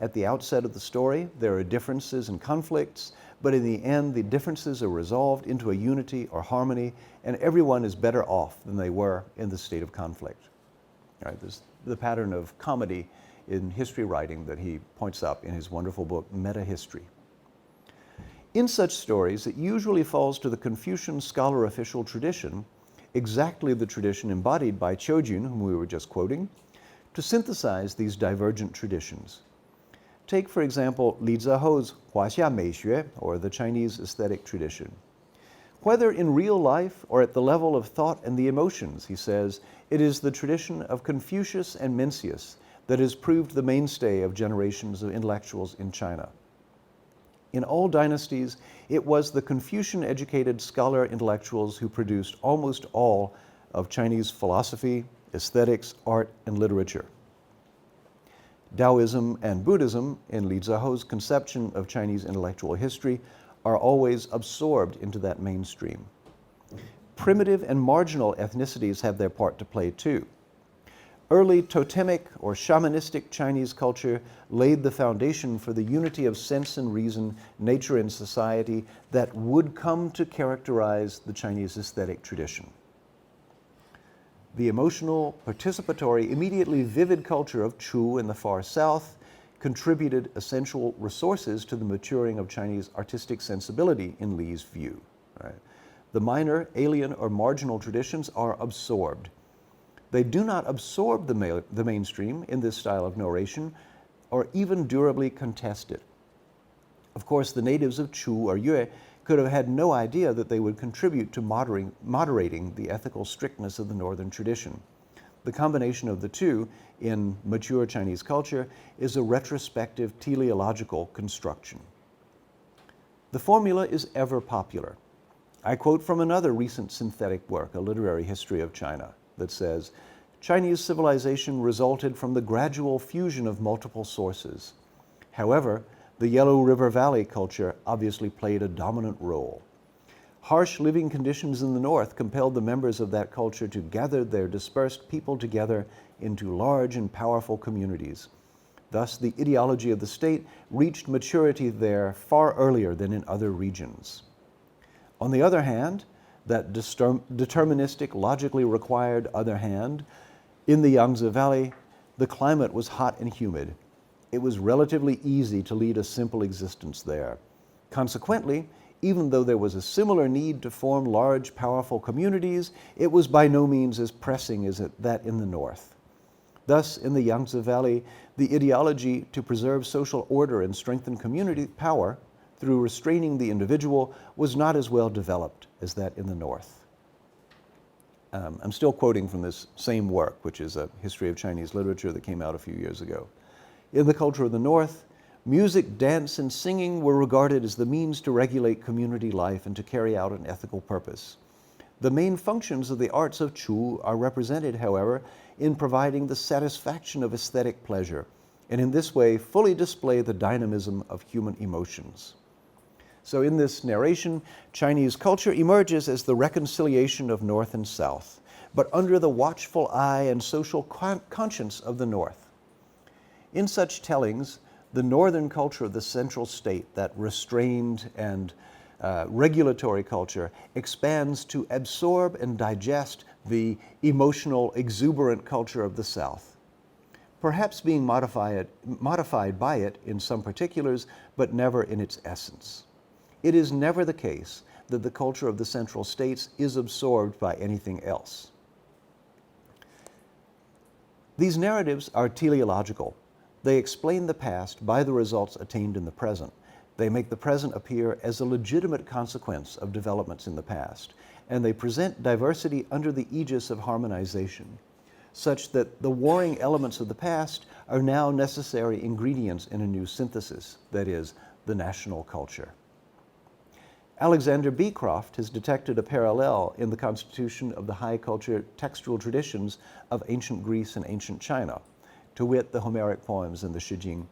At the outset of the story, there are differences and conflicts, but in the end, the differences are resolved into a unity or harmony, and everyone is better off than they were in the state of conflict. All right, there's the pattern of comedy in history writing that he points up in his wonderful book, Meta-History. In such stories, it usually falls to the Confucian scholar-official tradition, exactly the tradition embodied by CHUN, whom we were just quoting, to synthesize these divergent traditions. Take, for example, Li Zihou's Huaxia Meixue, or the Chinese aesthetic tradition. Whether in real life or at the level of thought and the emotions, he says, it is the tradition of Confucius and Mencius that has proved the mainstay of generations of intellectuals in China. In all dynasties, it was the Confucian-educated scholar intellectuals who produced almost all of Chinese philosophy, aesthetics, art, and literature. Taoism and Buddhism, in Li Zihou's conception of Chinese intellectual history, are always absorbed into that mainstream. Primitive and marginal ethnicities have their part to play too. Early totemic or shamanistic Chinese culture laid the foundation for the unity of sense and reason, nature and society that would come to characterize the Chinese aesthetic tradition. The emotional, participatory, immediately vivid culture of Chu in the far south contributed essential resources to the maturing of Chinese artistic sensibility in Li's view. Right? The minor, alien, or marginal traditions are absorbed. They do not absorb the mainstream in this style of narration or even durably contest it. Of course, the natives of Chu or Yue could have had no idea that they would contribute to moderating the ethical strictness of the northern tradition. The combination of the two in mature Chinese culture is a retrospective teleological construction. The formula is ever popular. I quote from another recent synthetic work, A Literary History of China, that says, Chinese civilization resulted from the gradual fusion of multiple sources. However, the Yellow River Valley culture obviously played a dominant role. Harsh living conditions in the north compelled the members of that culture to gather their dispersed people together into large and powerful communities. Thus, the ideology of the state reached maturity there far earlier than in other regions. On the other hand, that deterministic, logically required other hand, in the Yangtze Valley, the climate was hot and humid. It was relatively easy to lead a simple existence there. Consequently, even though there was a similar need to form large, powerful communities, it was by no means as pressing as that in the north. Thus, in the Yangtze Valley, the ideology to preserve social order and strengthen community power through restraining the individual was not as well developed as that in the north. I'm still quoting from this same work, which is a history of Chinese literature that came out a few years ago. In the culture of the north, music, dance, and singing were regarded as the means to regulate community life and to carry out an ethical purpose. The main functions of the arts of Chu are represented, however, in providing the satisfaction of aesthetic pleasure, and in this way fully display the dynamism of human emotions. So in this narration, Chinese culture emerges as the reconciliation of North and South, but under the watchful eye and social conscience of the North. In such tellings, the northern culture of the central state, that restrained and regulatory culture, expands to absorb and digest the emotional, exuberant culture of the South, perhaps being modified by it in some particulars, but never in its essence. It is never the case that the culture of the central states is absorbed by anything else. These narratives are teleological. They explain the past by the results attained in the present. They make the present appear as a legitimate consequence of developments in the past, and they present diversity under the aegis of harmonization, such that the warring elements of the past are now necessary ingredients in a new synthesis, that is, the national culture. Alexander Beecroft has detected a parallel in the constitution of the high culture textual traditions of ancient Greece and ancient China, to wit, the Homeric poems and the Shijing.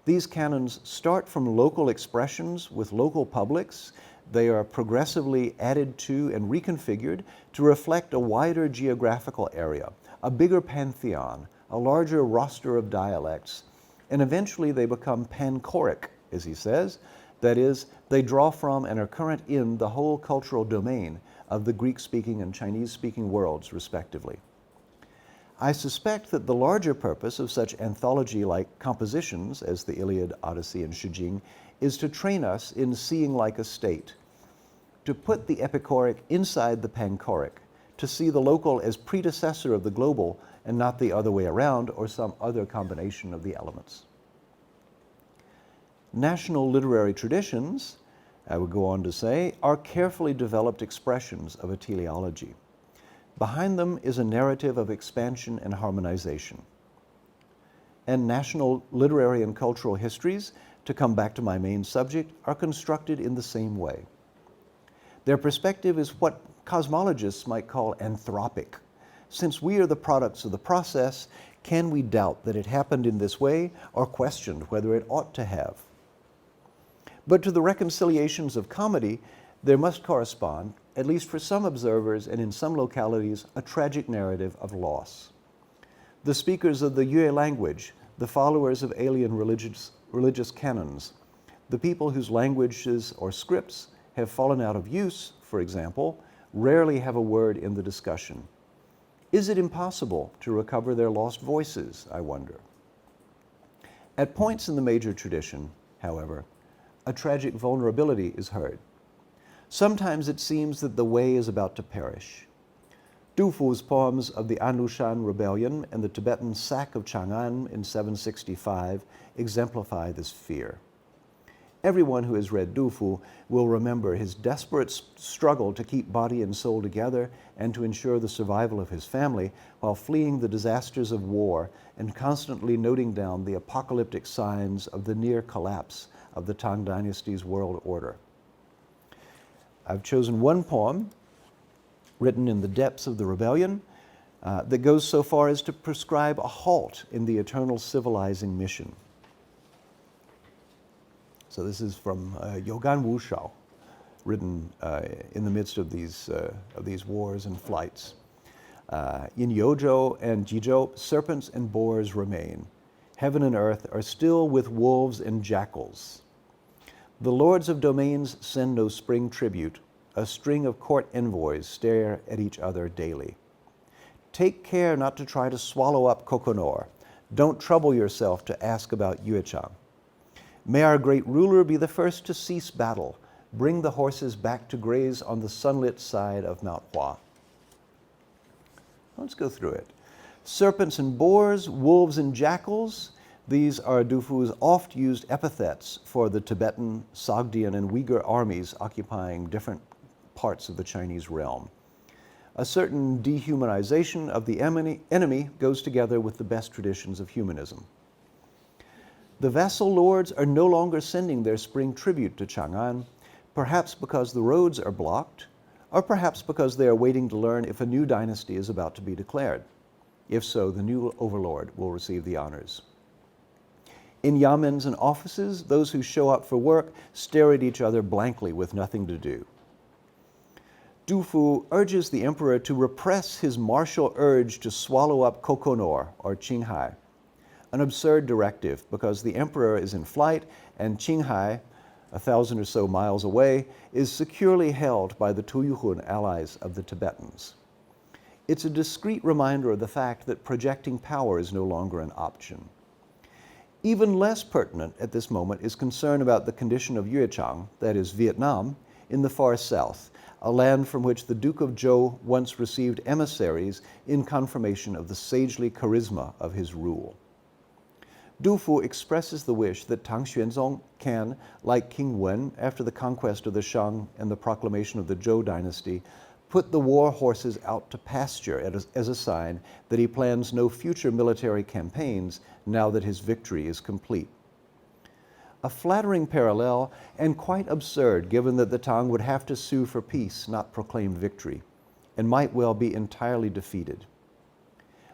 These canons start from local expressions with local publics. They are progressively added to and reconfigured to reflect a wider geographical area, a bigger pantheon, a larger roster of dialects, and eventually they become panchoric, as he says. That is, they draw from and are current in the whole cultural domain of the Greek-speaking and Chinese-speaking worlds, respectively. I suspect that the larger purpose of such anthology-like compositions as the Iliad, Odyssey, and Shijing is to train us in seeing like a state, to put the epicoric inside the panchoric, to see the local as predecessor of the global and not the other way around or some other combination of the elements. National literary traditions, I would go on to say, are carefully developed expressions of a teleology. Behind them is a narrative of expansion and harmonization. And national literary and cultural histories, to come back to my main subject, are constructed in the same way. Their perspective is what cosmologists might call anthropic. Since we are the products of the process, can we doubt that it happened in this way or question whether it ought to have? But to the reconciliations of comedy, there must correspond, at least for some observers and in some localities, a tragic narrative of loss. The speakers of the Yue language, the followers of alien religious canons, the people whose languages or scripts have fallen out of use, for example, rarely have a word in the discussion. Is it impossible to recover their lost voices, I wonder? At points in the major tradition, however, a tragic vulnerability is heard. Sometimes it seems that the way is about to perish. Du Fu's poems of the Anushan Rebellion and the Tibetan sack of Chang'an in 765 exemplify this fear. Everyone who has read Du Fu will remember his desperate struggle to keep body and soul together and to ensure the survival of his family while fleeing the disasters of war and constantly noting down the apocalyptic signs of the near collapse of the Tang Dynasty's world order. I've chosen one poem written in the depths of the rebellion that goes so far as to prescribe a halt in the eternal civilizing mission. So this is from Yogan Wushao, written in the midst of these wars and flights. In Youzhou and Jizhou, serpents and boars remain. heaven and earth are still with wolves and jackals. The lords of domains send no spring tribute. A string of court envoys stare at each other daily. Take care not to try to swallow up Kokonor. Don't trouble yourself to ask about Yuechang. May our great ruler be the first to cease battle. Bring the horses back to graze on the sunlit side of Mount Hua. Let's go through it. Serpents and boars, wolves and jackals. These are Du Fu's oft-used epithets for the Tibetan, Sogdian, and Uyghur armies occupying different parts of the Chinese realm. A certain dehumanization of the enemy goes together with the best traditions of humanism. The vassal lords are no longer sending their spring tribute to Chang'an, perhaps because the roads are blocked, or perhaps because they are waiting to learn if a new dynasty is about to be declared. If so, the new overlord will receive the honors. In yamens and offices, those who show up for work stare at each other blankly with nothing to do. Du Fu urges the emperor to repress his martial urge to swallow up Kokonor, or Qinghai, an absurd directive because the emperor is in flight and Qinghai, 1,000 or so miles away, is securely held by the Tuyuhun allies of the Tibetans. It's a discreet reminder of the fact that projecting power is no longer an option. Even less pertinent at this moment is concern about the condition of Yuechang, that is Vietnam, in the far south, a land from which the Duke of Zhou once received emissaries in confirmation of the sagely charisma of his rule. Du Fu expresses the wish that Tang Xuanzong can, like King Wen after the conquest of the Shang and the proclamation of the Zhou dynasty, put the war horses out to pasture as a sign that he plans no future military campaigns now that his victory is complete. A flattering parallel and quite absurd given that the Tang would have to sue for peace, not proclaim victory, and might well be entirely defeated.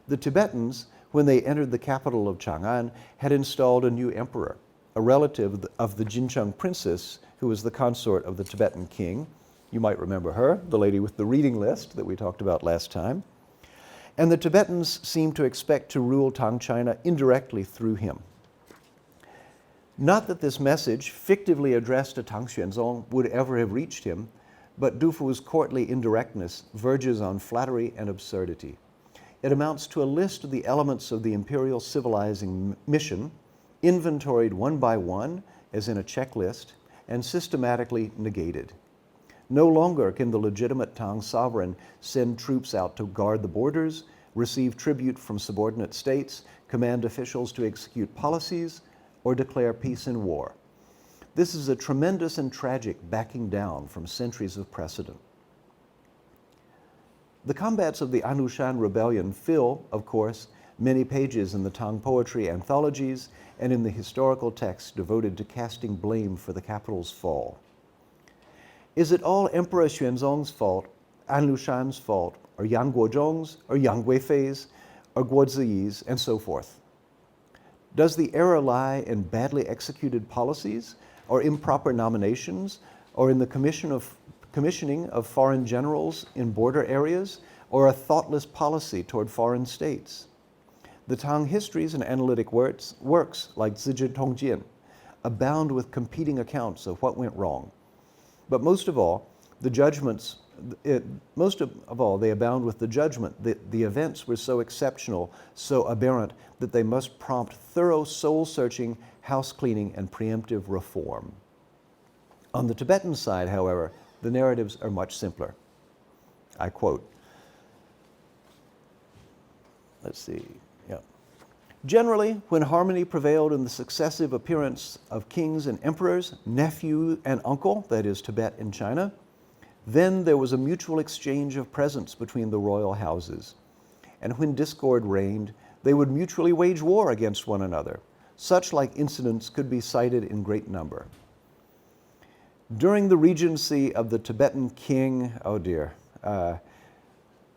The Tibetans, when they entered the capital of Chang'an, had installed a new emperor, a relative of the Jincheng princess, who was the consort of the Tibetan king. You might remember her, the lady with the reading list that we talked about last time. And the Tibetans seemed to expect to rule Tang China indirectly through him. Not that this message, fictively addressed to Tang Xuanzong, would ever have reached him, but Du Fu's courtly indirectness verges on flattery and absurdity. It amounts to a list of the elements of the imperial civilizing mission, inventoried one by one, as in a checklist, and systematically negated. No longer can the legitimate Tang sovereign send troops out to guard the borders, receive tribute from subordinate states, command officials to execute policies, or declare peace and war. This is a tremendous and tragic backing down from centuries of precedent. The combats of the Anushan rebellion fill, of course, many pages in the Tang poetry anthologies and in the historical texts devoted to casting blame for the capital's fall. Is it all Emperor Xuanzong's fault, Anlushan's fault, or Yang Guozhong's, or Yang Guifei's, or Guo Ziyi's, and so forth? Does the error lie in badly executed policies, or improper nominations, or in the commissioning of foreign generals in border areas, or a thoughtless policy toward foreign states? The Tang histories and analytic works like Zizhi Tongjin abound with competing accounts of what went wrong. But most of all, they abound with the judgment that the events were so exceptional, so aberrant, that they must prompt thorough soul-searching, house-cleaning, and preemptive reform. On the Tibetan side, however, the narratives are much simpler. I quote, Generally, when harmony prevailed in the successive appearance of kings and emperors, nephew and uncle, that is Tibet and China, then there was a mutual exchange of presents between the royal houses. And when discord reigned, they would mutually wage war against one another. Such like incidents could be cited in great number. During the regency of the Tibetan king, I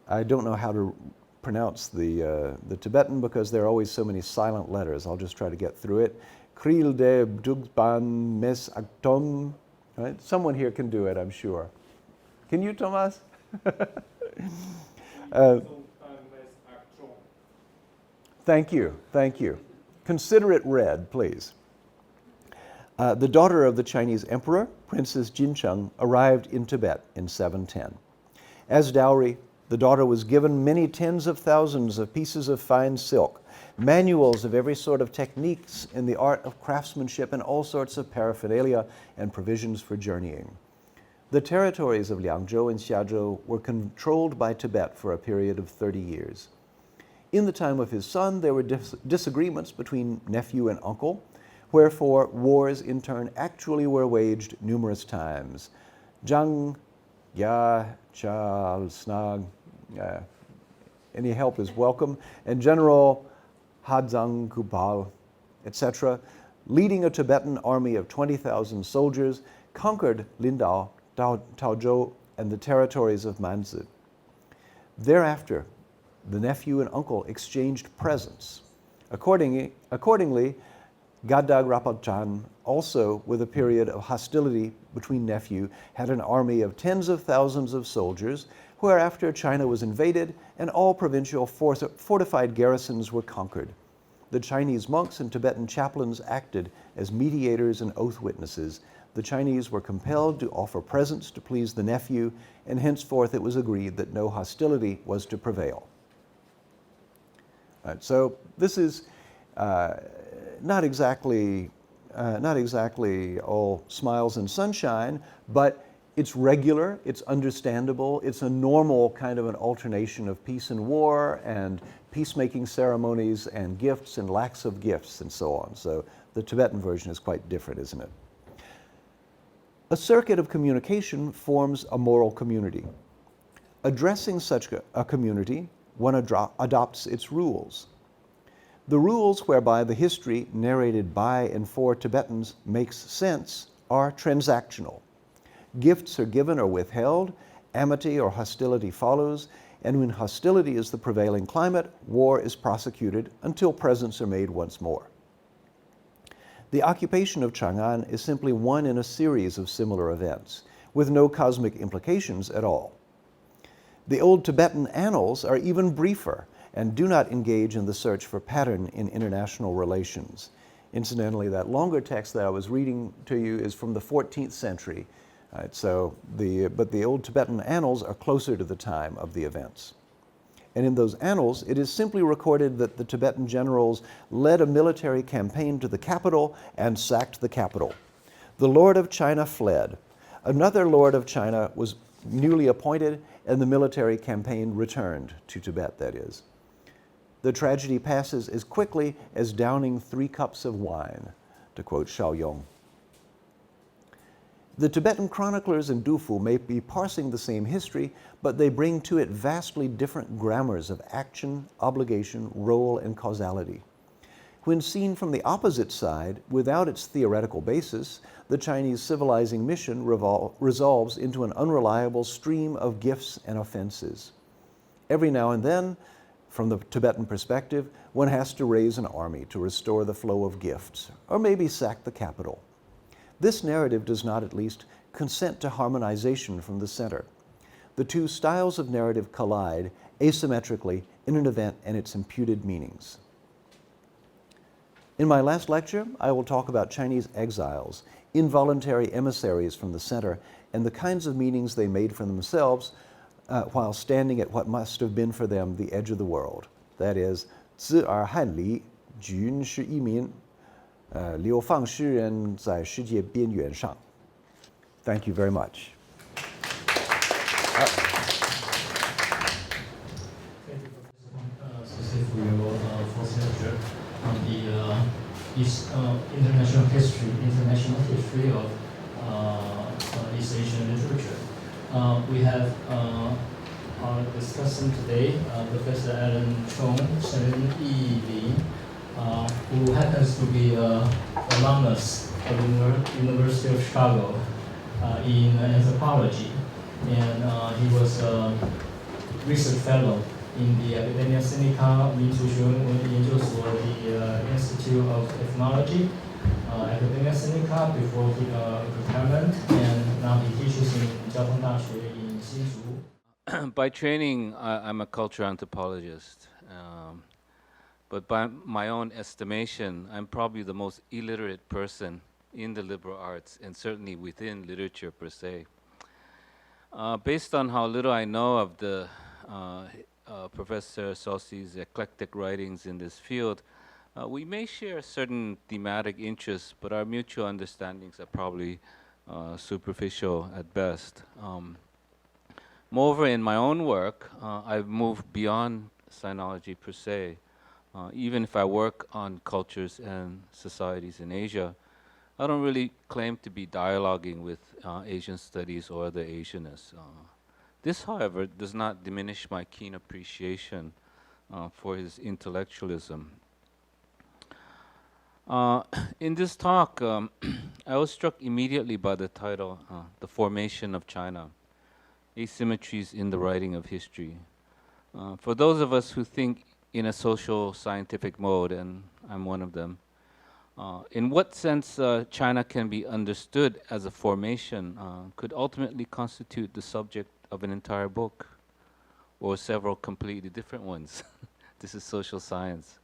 don't know how to pronounce the Tibetan because there are always so many silent letters. I'll just try to get through it. Kril de Bdugban Mes Aktom. Right? Someone here can do it, I'm sure. Can you, Thomas? Thank you. Consider it read, please. The daughter of the Chinese emperor, Princess Jincheng, arrived in Tibet in 710. As dowry, the daughter was given many tens of thousands of pieces of fine silk, manuals of every sort of techniques in the art of craftsmanship, and all sorts of paraphernalia and provisions for journeying. The territories of Liangzhou and Xiazhou were controlled by Tibet for a period of 30 years. In the time of his son, there were disagreements between nephew and uncle, wherefore wars in turn actually were waged numerous times. Zhang, Ya, Chal, Snag, any help is welcome, and General Hadzang Kupal, etc., leading a Tibetan army of 20,000 soldiers, conquered Lindao, Taozhou, and the territories of Manzi. Thereafter, the nephew and uncle exchanged presents. Accordingly, Gadag Rapachan, also with a period of hostility between nephew, had an army of tens of thousands of soldiers, whereafter China was invaded and all provincial fortified garrisons were conquered. The Chinese monks and Tibetan chaplains acted as mediators and oath witnesses. The Chinese were compelled to offer presents to please the nephew, and henceforth it was agreed that no hostility was to prevail. Right, so this is not exactly all smiles and sunshine, but it's regular, it's understandable, it's a normal kind of an alternation of peace and war and peacemaking ceremonies and gifts and lacks of gifts and so on. So the Tibetan version is quite different, isn't it? A circuit of communication forms a moral community. Addressing such a community, one adopts its rules. The rules whereby the history narrated by and for Tibetans makes sense are transactional. Gifts are given or withheld, amity or hostility follows, and when hostility is the prevailing climate, war is prosecuted until presents are made once more. The occupation of Chang'an is simply one in a series of similar events, with no cosmic implications at all. The old Tibetan annals are even briefer and do not engage in the search for pattern in international relations. Incidentally, that longer text that I was reading to you is from the 14th century. Right, but the old Tibetan annals are closer to the time of the events. And in those annals, it is simply recorded that the Tibetan generals led a military campaign to the capital and sacked the capital. The Lord of China fled. Another Lord of China was newly appointed, and the military campaign returned to Tibet, that is. The tragedy passes as quickly as downing 3 cups of wine, to quote Shaoyong. The Tibetan chroniclers and Dufu may be parsing the same history, but they bring to it vastly different grammars of action, obligation, role, and causality. When seen from the opposite side, without its theoretical basis, the Chinese civilizing mission resolves into an unreliable stream of gifts and offenses. Every now and then, from the Tibetan perspective, one has to raise an army to restore the flow of gifts, or maybe sack the capital. This narrative does not, at least, consent to harmonization from the center. The two styles of narrative collide asymmetrically in an event and its imputed meanings. In my last lecture, I will talk about Chinese exiles, involuntary emissaries from the center, and the kinds of meanings they made for themselves while standing at what must have been for them the edge of the world. That is, 自而汉离，均是一民。流放诗人在世界边缘上. Thank you very much. Thank you, Professor Saussy, for your first lecture on the international history of East Asian literature. We have our discussant today, Professor Alan Chong, Shen Yi Li, who happens to be an alumnus of the University of Chicago in anthropology. And he was a research fellow in the Academia Sinica 民族学文研究所, the Institute of Ethnology, Academia Sinica before retirement, and now he teaches in 交通大学 in 新竹. By training, I'm a cultural anthropologist. but by my own estimation, I'm probably the most illiterate person in the liberal arts, and certainly within literature per se. Based on how little I know of the Professor Saussy's eclectic writings in this field, we may share certain thematic interests, but our mutual understandings are probably superficial at best. Moreover, in my own work, I've moved beyond sinology per se. Even if I work on cultures and societies in Asia, I don't really claim to be dialoguing with Asian studies or the Asianists. This, however, does not diminish my keen appreciation for his intellectualism. In this talk, I was struck immediately by the title, The Formation of China, Asymmetries in the Writing of History. For those of us who think in a social scientific mode, and I'm one of them, in what sense China can be understood as a formation could ultimately constitute the subject of an entire book, or several completely different ones. This is social science.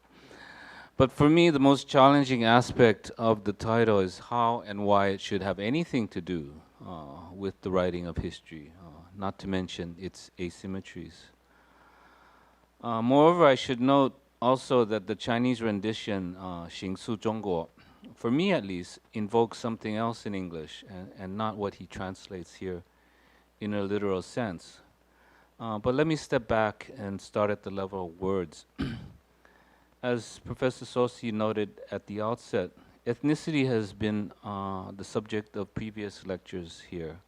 But for me, the most challenging aspect of the title is how and why it should have anything to do with the writing of history, not to mention its asymmetries. Moreover, I should note also that the Chinese rendition, 形塑中国, for me at least, invokes something else in English and not what he translates here in a literal sense. But let me step back and start at the level of words. As Professor Saussy noted at the outset, ethnicity has been the subject of previous lectures here.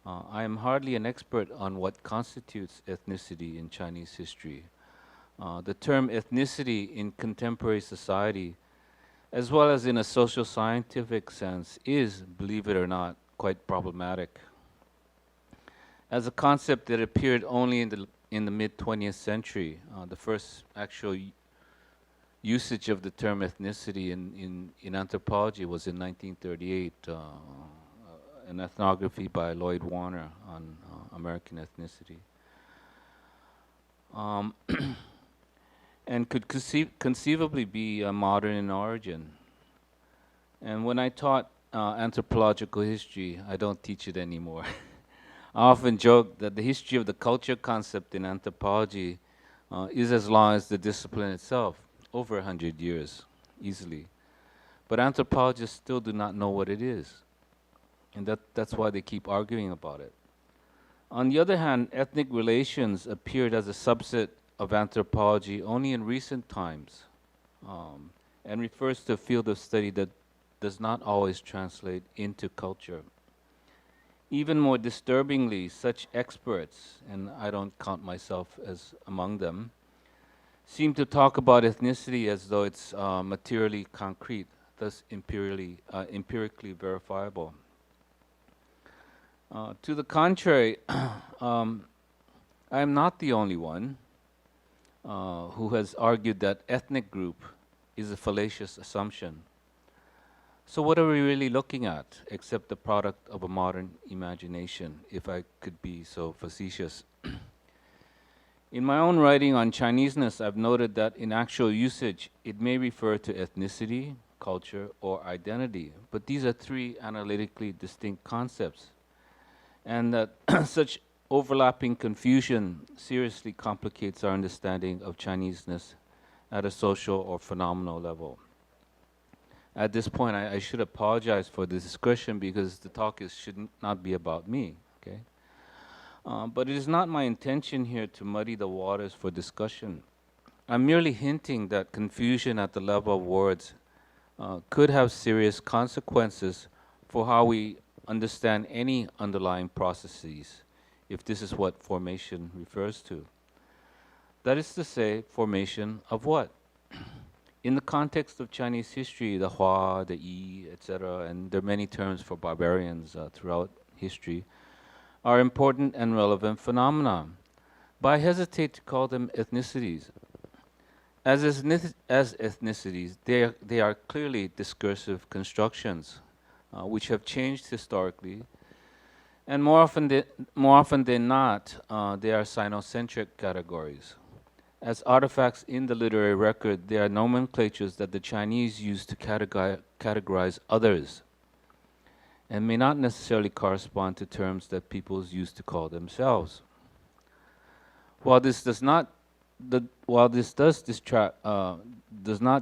I am hardly an expert on what constitutes ethnicity in Chinese history. The term ethnicity in contemporary society, as well as in a social scientific sense, is, believe it or not, quite problematic. As a concept that appeared only in the mid-20th century, the first actual usage of the term ethnicity in anthropology was in 1938, an ethnography by Lloyd Warner on American ethnicity. And could conceivably be modern in origin. And when I taught anthropological history, I don't teach it anymore. I often joke that the history of the culture concept in anthropology is as long as the discipline itself, over 100 years, easily. But anthropologists still do not know what it is. And that's why they keep arguing about it. On the other hand, ethnic relations appeared as a subset of anthropology only in recent times, and refers to a field of study that does not always translate into culture. Even more disturbingly, such experts, and I don't count myself as among them, seem to talk about ethnicity as though it's materially concrete, thus empirically verifiable. To the contrary, I am not the only one who has argued that ethnic group is a fallacious assumption. So what are we really looking at, except the product of a modern imagination, if I could be so facetious? In my own writing on Chineseness, I've noted that in actual usage, it may refer to ethnicity, culture, or identity, but these are three analytically distinct concepts, and that such overlapping confusion seriously complicates our understanding of Chineseness at a social or phenomenal level. At this point, I should apologize for the discretion because the talk should not be about me, okay? But it is not my intention here to muddy the waters for discussion. I'm merely hinting that confusion at the level of words could have serious consequences for how we understand any underlying processes, if this is what formation refers to. That is to say, formation of what? In the context of Chinese history, the Hua, the Yi, etc., and there are many terms for barbarians throughout history, are important and relevant phenomena. But I hesitate to call them ethnicities. As ethnicities, they are clearly discursive constructions, which have changed historically, and more often than not, they are sinocentric categories. As artifacts in the literary record, they are nomenclatures that the Chinese use to categorize others, and may not necessarily correspond to terms that peoples use to call themselves. While this does not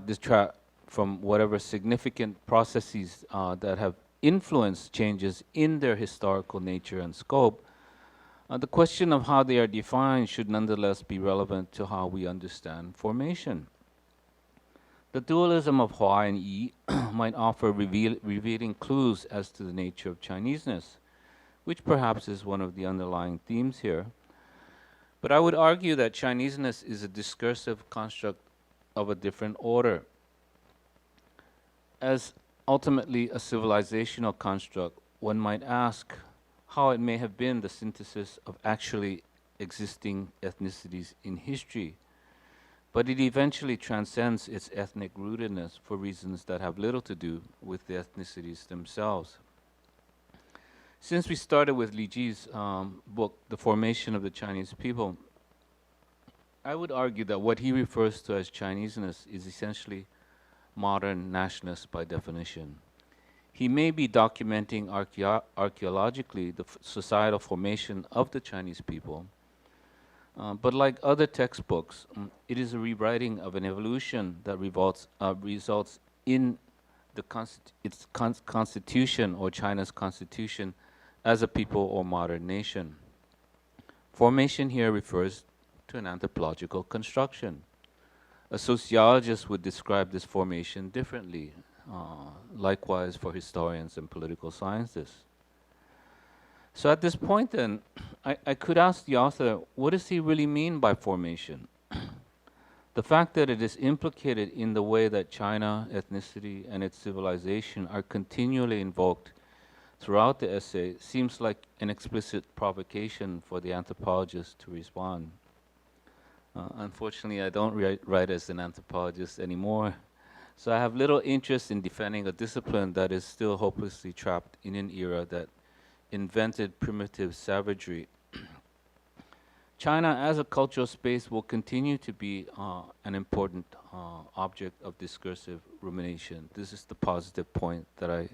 distract from whatever significant processes that have influenced changes in their historical nature and scope, the question of how they are defined should nonetheless be relevant to how we understand formation. The dualism of Hua and Yi might offer revealing clues as to the nature of Chineseness, which perhaps is one of the underlying themes here. But I would argue that Chineseness is a discursive construct of a different order. As ultimately a civilizational construct, one might ask how it may have been the synthesis of actually existing ethnicities in history, but it eventually transcends its ethnic rootedness for reasons that have little to do with the ethnicities themselves. Since we started with Li Ji's book, The Formation of the Chinese People, I would argue that what he refers to as Chineseness is essentially modern nationalist by definition. He may be documenting archaeologically the societal formation of the Chinese people, but like other textbooks, it is a rewriting of an evolution that results in its constitution, or China's constitution, as a people or modern nation. Formation here refers to an anthropological construction. A sociologist would describe this formation differently, likewise for historians and political scientists. So at this point then, I could ask the author, what does he really mean by formation? The fact that it is implicated in the way that China, ethnicity, and its civilization are continually invoked throughout the essay seems like an explicit provocation for the anthropologist to respond. Unfortunately, I don't write as an anthropologist anymore, so I have little interest in defending a discipline that is still hopelessly trapped in an era that invented primitive savagery. China as a cultural space will continue to be an important object of discursive rumination. This is the positive point that I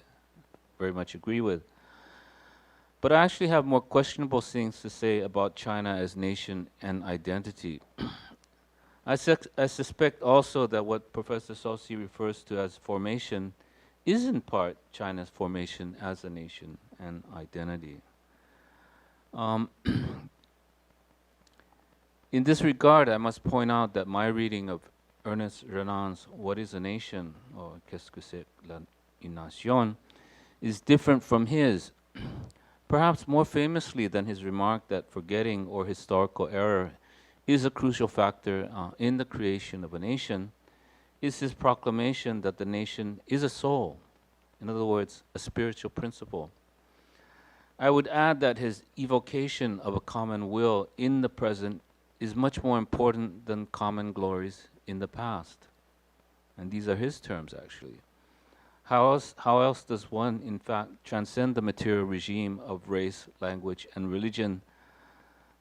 very much agree with. But I actually have more questionable things to say about China as nation and identity. I suspect also that what Professor Saussy refers to as formation is in part China's formation as a nation and identity. In this regard, I must point out that my reading of Ernest Renan's What is a Nation, or Qu'est-ce que c'est une nation, is different from his. Perhaps more famously than his remark that forgetting or historical error is a crucial factor in the creation of a nation, is his proclamation that the nation is a soul, in other words, a spiritual principle. I would add that his evocation of a common will in the present is much more important than common glories in the past. And these are his terms, actually. How else does one, in fact, transcend the material regime of race, language, and religion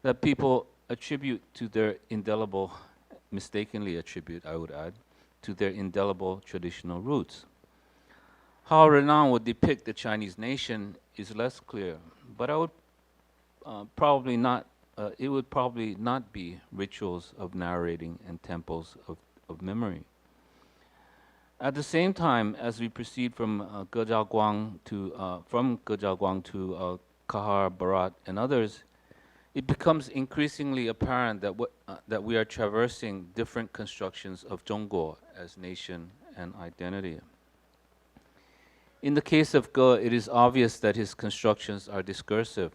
that people attribute to their indelible, mistakenly attribute, I would add, to their indelible traditional roots? How Renan would depict the Chinese nation is less clear, but I would probably not, it would probably not be rituals of narrating and temples of memory. At the same time, as we proceed from Ge Zhaoguang to Kahar, Barat, and others, it becomes increasingly apparent that we are traversing different constructions of Zhongguo as nation and identity. In the case of Ge, it is obvious that his constructions are discursive,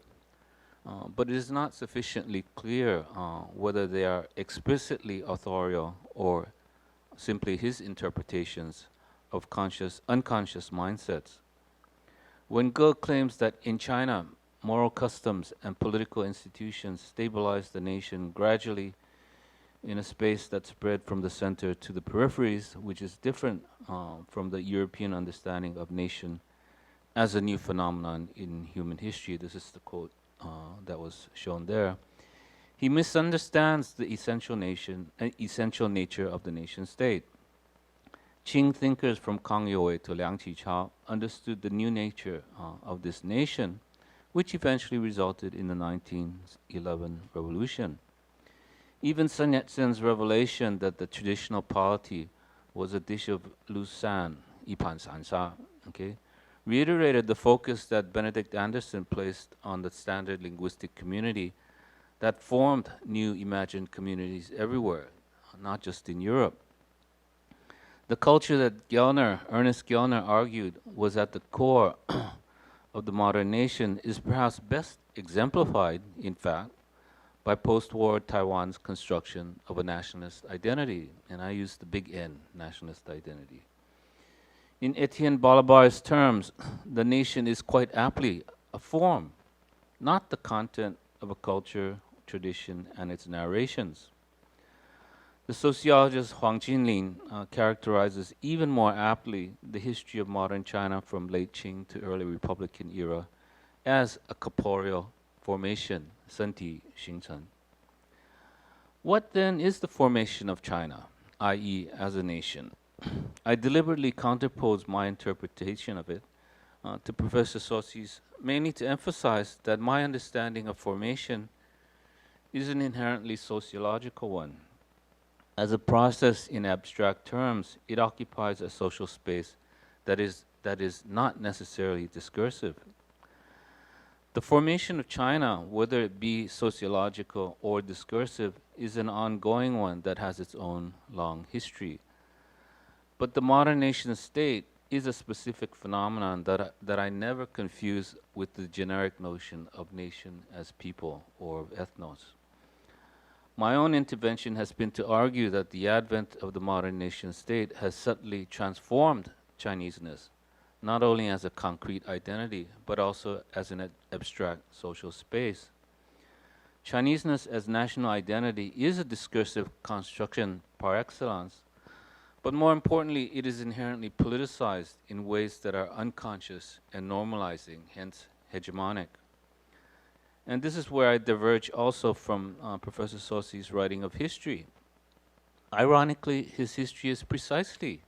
but it is not sufficiently clear whether they are explicitly authorial or simply his interpretations of unconscious mindsets. When Ge claims that in China, moral customs and political institutions stabilize the nation gradually in a space that spread from the center to the peripheries, which is different from the European understanding of nation as a new phenomenon in human history. This is the quote that was shown there. He misunderstands the essential nature of the nation state. Qing thinkers from Kang Youwei to Liang Qichao understood the new nature of this nation, which eventually resulted in the 1911 revolution. Even Sun Yat-sen's revelation that the traditional polity was a dish of lusan, ipan sansa, okay, reiterated the focus that Benedict Anderson placed on the standard linguistic community that formed new imagined communities everywhere, not just in Europe. The culture that Ernest Gellner argued was at the core of the modern nation is perhaps best exemplified, in fact, by post-war Taiwan's construction of a nationalist identity, and I use the big N, nationalist identity. In Etienne Balabar's terms, the nation is quite aptly a form, not the content of a culture, tradition, and its narrations. The sociologist Huang Jinlin characterizes even more aptly the history of modern China from late Qing to early Republican era as a corporeal formation, 身体形成. What then is the formation of China, i.e. as a nation? I deliberately counterpose my interpretation of it to Professor Saussy's, mainly to emphasize that my understanding of formation is an inherently sociological one. As a process in abstract terms, it occupies a social space that is not necessarily discursive. The formation of China, whether it be sociological or discursive, is an ongoing one that has its own long history. But the modern nation state is a specific phenomenon that I never confuse with the generic notion of nation as people or of ethnos. My own intervention has been to argue that the advent of the modern nation state has subtly transformed Chineseness, not only as a concrete identity, but also as an abstract social space. Chineseness as national identity is a discursive construction par excellence, but more importantly, it is inherently politicized in ways that are unconscious and normalizing, hence hegemonic. And this is where I diverge also from Professor Saussy's writing of history. Ironically, his history is precisely,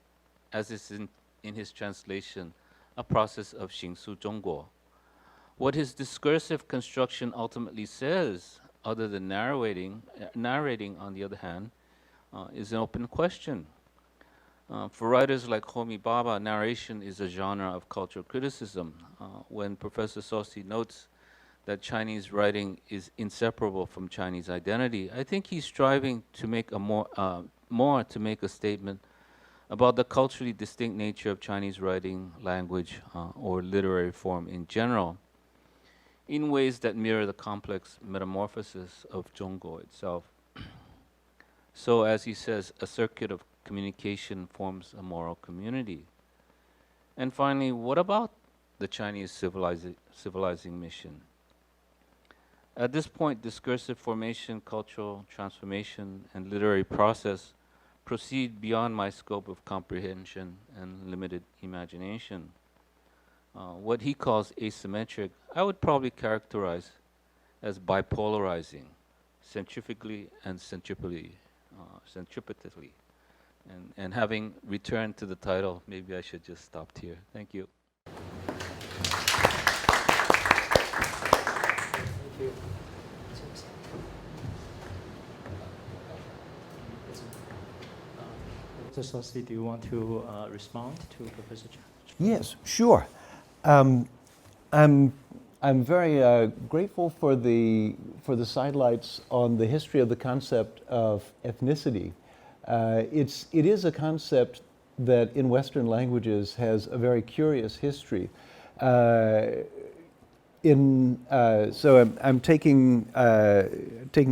as is in his translation, a process of 形塑中国. What his discursive construction ultimately says, other than narrating on the other hand, is an open question. For writers like Homi Bhabha, narration is a genre of cultural criticism. When Professor Saussy notes that Chinese writing is inseparable from Chinese identity, I think he's striving to make to make a statement about the culturally distinct nature of Chinese writing, language, or literary form in general, in ways that mirror the complex metamorphosis of Zhongguo itself. So, as he says, a circuit of communication forms a moral community. And finally, what about the Chinese civilizing mission? At this point, discursive formation, cultural transformation, and literary process proceed beyond my scope of comprehension and limited imagination. What he calls asymmetric, I would probably characterize as bipolarizing, centrifugally and centripetally. And having returned to the title, maybe I should just stop here. Thank you. Thank you. Professor Saussy, do you want to respond to Professor Chan? Yes, sure. I'm very grateful for the sidelights on the history of the concept of ethnicity. It is a concept that in Western languages has a very curious history. So I'm taking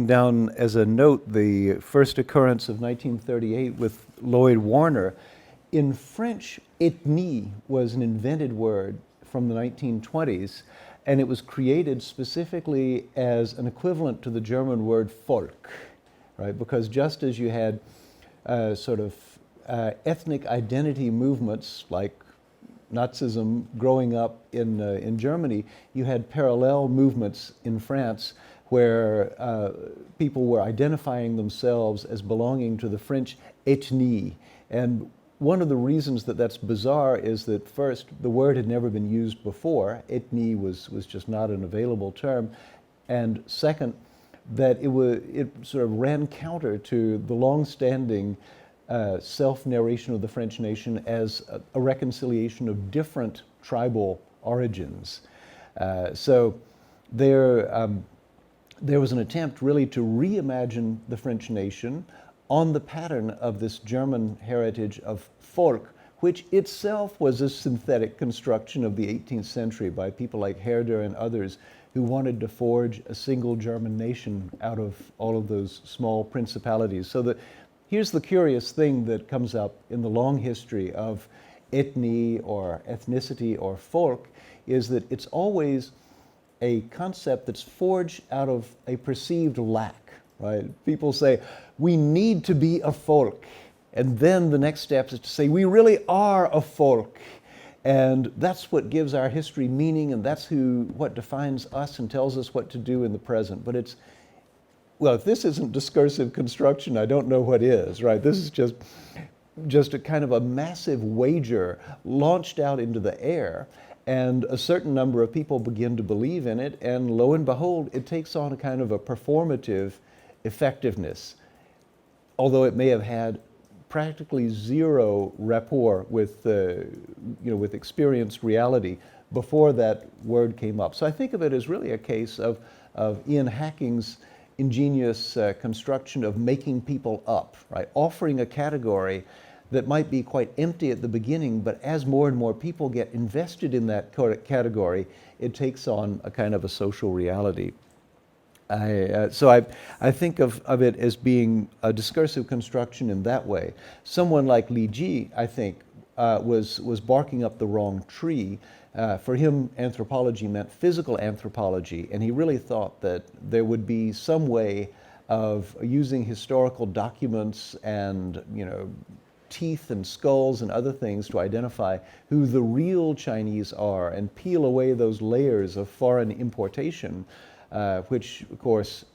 down as a note the first occurrence of 1938 with Lloyd Warner. In French, ethnie was an invented word from the 1920s, and it was created specifically as an equivalent to the German word Volk, right? Because just as you had ethnic identity movements like Nazism growing up in Germany, you had parallel movements in France where people were identifying themselves as belonging to the French ethnie. And one of the reasons that that's bizarre is that first, the word had never been used before. Ethnie was just not an available term. And second, that it sort of ran counter to the long-standing self-narration of the French nation as a reconciliation of different tribal origins. So there was an attempt really to reimagine the French nation on the pattern of this German heritage of Volk, which itself was a synthetic construction of the 18th century by people like Herder and others who wanted to forge a single German nation out of all of those small principalities. So here's the curious thing that comes up in the long history of ethnie or ethnicity or Volk, is that it's always a concept that's forged out of a perceived lack, right? People say, we need to be a folk. And then the next step is to say, we really are a folk. And that's what gives our history meaning, and that's what defines us and tells us what to do in the present. But if this isn't discursive construction, I don't know what is, right? This is just a kind of a massive wager launched out into the air, and a certain number of people begin to believe in it, and lo and behold, it takes on a kind of a performative effectiveness, although it may have had practically zero rapport with with experienced reality before that word came up. So I think of it as really a case of Ian Hacking's ingenious construction of making people up, right? Offering a category that might be quite empty at the beginning, but as more and more people get invested in that category, it takes on a kind of a social reality. So I think of it as being a discursive construction in that way. Someone like Li Ji, I think, was barking up the wrong tree. For him, anthropology meant physical anthropology, and he really thought that there would be some way of using historical documents and teeth and skulls and other things to identify who the real Chinese are and peel away those layers of foreign importation, which, of course,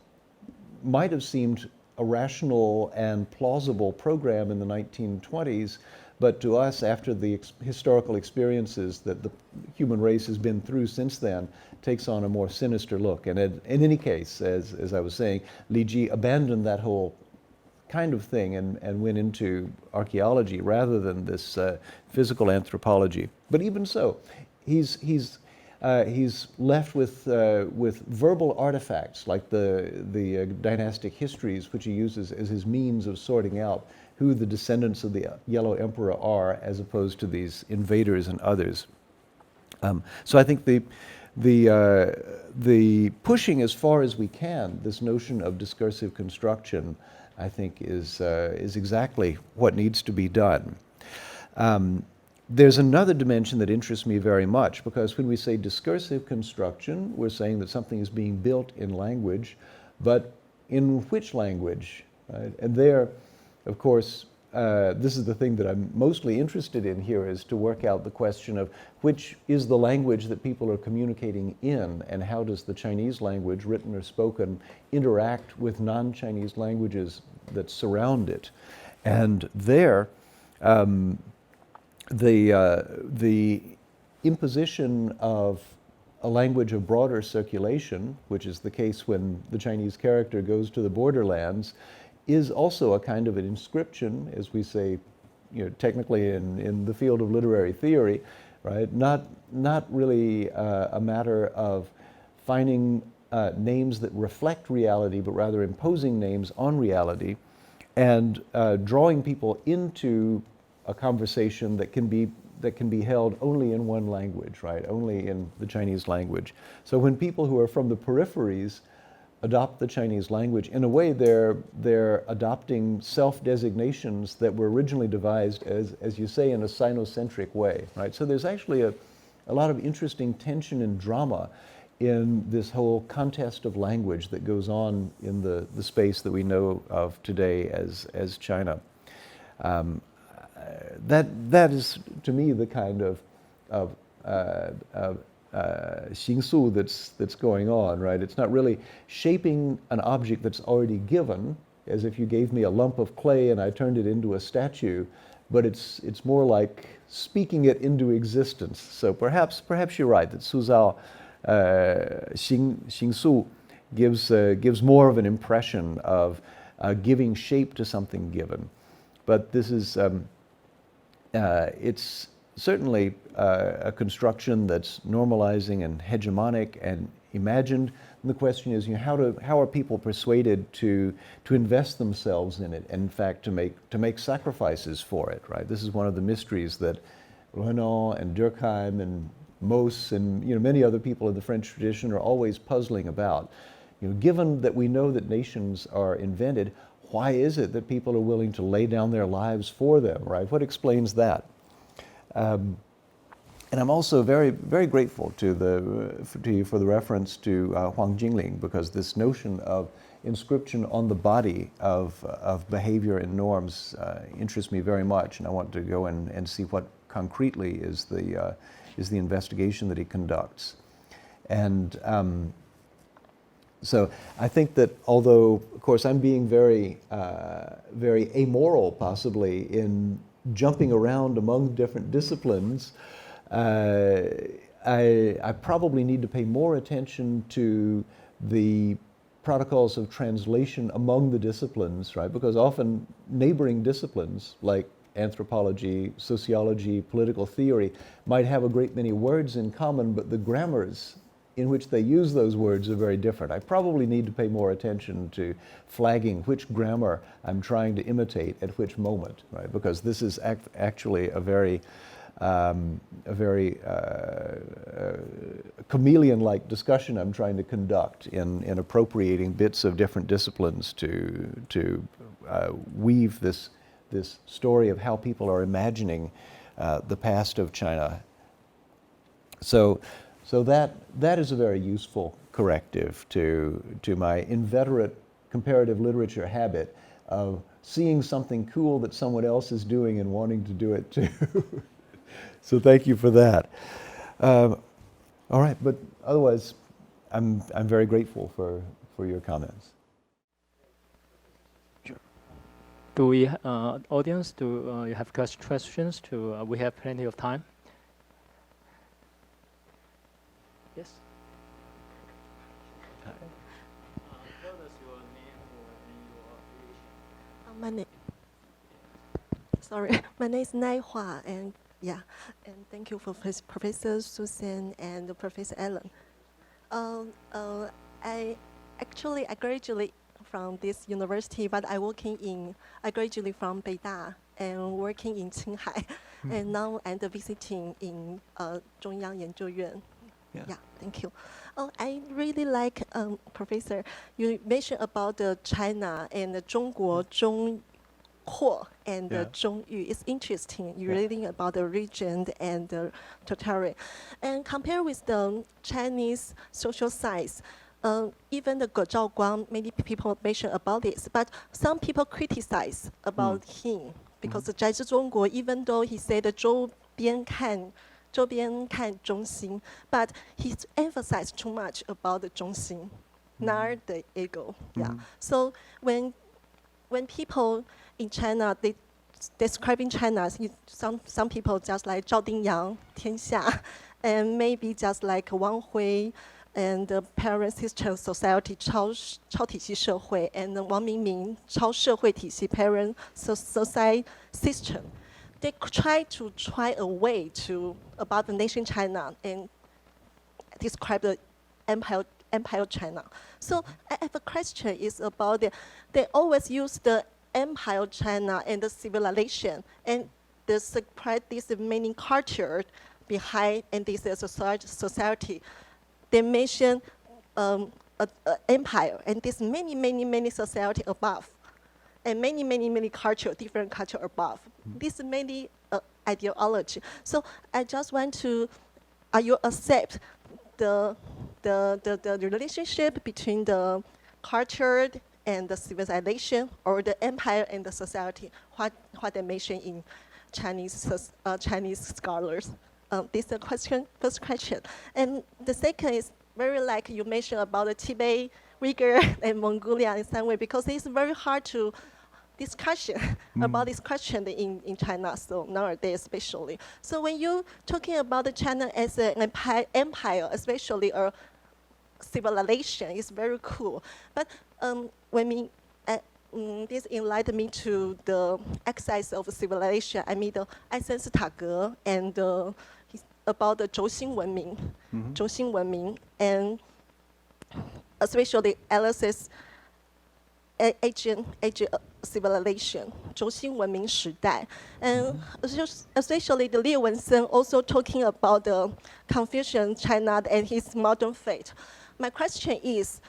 might have seemed a rational and plausible program in the 1920s, but to us, after the historical experiences that the human race has been through since then, takes on a more sinister look. And in any case, as I was saying, Li Ji abandoned that whole kind of thing and went into archaeology rather than this physical anthropology. But even so, he's left with verbal artifacts like the dynastic histories, which he uses as his means of sorting out who the descendants of the Yellow Emperor are, as opposed to these invaders and others. So I think the pushing as far as we can this notion of discursive construction, I think, is exactly what needs to be done. There's another dimension that interests me very much, because when we say discursive construction, we're saying that something is being built in language, but in which language? Right? And there, of course, this is the thing that I'm mostly interested in here, is to work out the question of which is the language that people are communicating in, and how does the Chinese language, written or spoken, interact with non-Chinese languages that surround it. And there, the imposition of a language of broader circulation, which is the case when the Chinese character goes to the borderlands, is also a kind of an inscription, as we say, technically in the field of literary theory, right? Not really a matter of finding names that reflect reality, but rather imposing names on reality, and drawing people into a conversation that can be held only in one language, right? Only in the Chinese language. So when people who are from the peripheries adopt the Chinese language, in a way they're adopting self-designations that were originally devised, as you say, in a sinocentric way, right? So there's actually a lot of interesting tension and drama in this whole contest of language that goes on in the space that we know of today as China. That is, to me, the kind of 形塑that's going on, right? It's not really shaping an object that's already given, as if you gave me a lump of clay and I turned it into a statue, but it's more like speaking it into existence. So perhaps you're right that Suzhou 形塑 gives more of an impression of giving shape to something given, but this is it's certainly a construction that's normalizing and hegemonic and imagined. And the question is, how are people persuaded to invest themselves in it, and in fact to make sacrifices for it, right? This is one of the mysteries that Renan and Durkheim and Mauss and many other people in the French tradition are always puzzling about. Given that we know that nations are invented, why is it that people are willing to lay down their lives for them, right? What explains that? And I'm also very, very grateful to you for the reference to Huang Jingling, because this notion of inscription on the body of behavior and norms interests me very much, and I want to go and see what concretely is the investigation that he conducts. And so I think that although, of course, I'm being very, very amoral possibly in jumping around among different disciplines, I probably need to pay more attention to the protocols of translation among the disciplines, right? Because often neighboring disciplines like anthropology, sociology, political theory might have a great many words in common, but the grammars in which they use those words are very different. I probably need to pay more attention to flagging which grammar I'm trying to imitate at which moment, right? Because this is actually a very chameleon-like discussion I'm trying to conduct in appropriating bits of different disciplines to weave this story of how people are imagining the past of China. So that is a very useful corrective to my inveterate comparative literature habit of seeing something cool that someone else is doing and wanting to do it too. So thank you for that. All right, but otherwise, I'm very grateful for your comments. Do we, audience, do you have questions? We have plenty of time. Yes? What is your name and your affiliation? My name. Sorry, my name is Nai Hua, and thank you for Professor Susan and Professor Allen. I graduated from this university, but I graduated from Beida and working in Qinghai, and now I'm visiting in Zhongyang研究院. Yeah, thank you. I really like, Professor, you mentioned about the China and the 中国中扩 and the 中域. It's interesting. You're reading about the region and the territory. And compared with the Chinese social science, even the Ge Zhaoguang, many people mention about this, but some people criticize about him because the 在中国, even though he said the 周边看中心, but he emphasized too much about the 中心, not the ego. So when people in China, they describing China, some people just like Zhao Dingyang, 天下, and maybe just like Wang Hui and the parent system society 超体系社会, and Wang Mingming 超社会体系 parent society system. They try a way to about the nation China and describe the empire China. So I have a question is about they always use the empire China and the civilization and the spread this many culture behind and this society. They mention empire and this many society above. And many culture, different culture above. This is mainly ideology. So I just want to, you accept the relationship between the culture and the civilization, or the empire and the society? What they mention in Chinese scholars? this is the first question. And the second is very like you mentioned about the Tibet, Uyghur, and Mongolia in some way, because it's very hard to discussion about this question in China, so nowadays especially. So when you talking about the China as an empire, especially a civilization, it's very cool. But when this enlightened me to the exercise of civilization. I mean the Eisenstadt and about the 轴心文明, 轴心文明, and especially Alice's Asian civilization, 轴心文明时代. And especially the Liu Wensen also talking about the Confucian China and his modern fate. My question is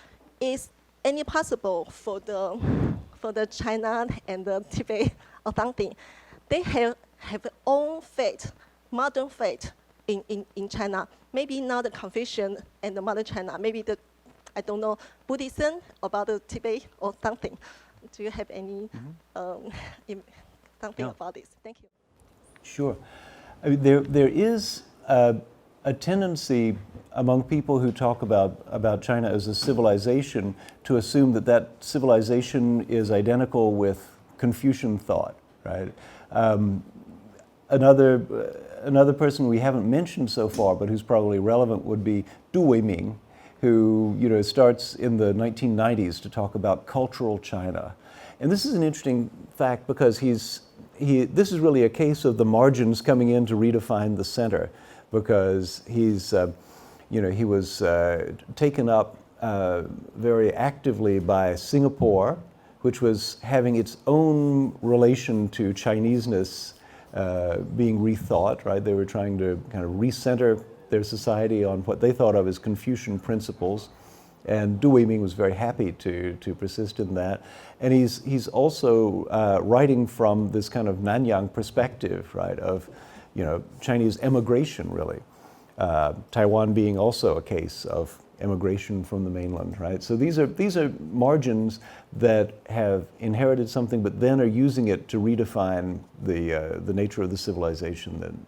any possible for the China and the Tibet or something, they have own fate, modern fate in China. Maybe not the Confucian and the modern China, maybe the, I don't know, Buddhism about the Tibet or something. Do you have any something about this? Thank you. Sure. I mean, there is a tendency among people who talk about China as a civilization to assume that civilization is identical with Confucian thought, right? Another person we haven't mentioned so far, but who's probably relevant, would be Du Weiming, who starts in the 1990s to talk about cultural China. And this is an interesting fact because this is really a case of the margins coming in to redefine the center, because he was taken up very actively by Singapore, which was having its own relation to Chineseness being rethought, right? They were trying to kind of recenter their society on what they thought of as Confucian principles. And Du Weiming was very happy to persist in that. And he's also writing from this kind of Nanyang perspective, right, of Chinese emigration, really. Taiwan being also a case of emigration from the mainland, right? So these are margins that have inherited something, but then are using it to redefine the nature of the civilization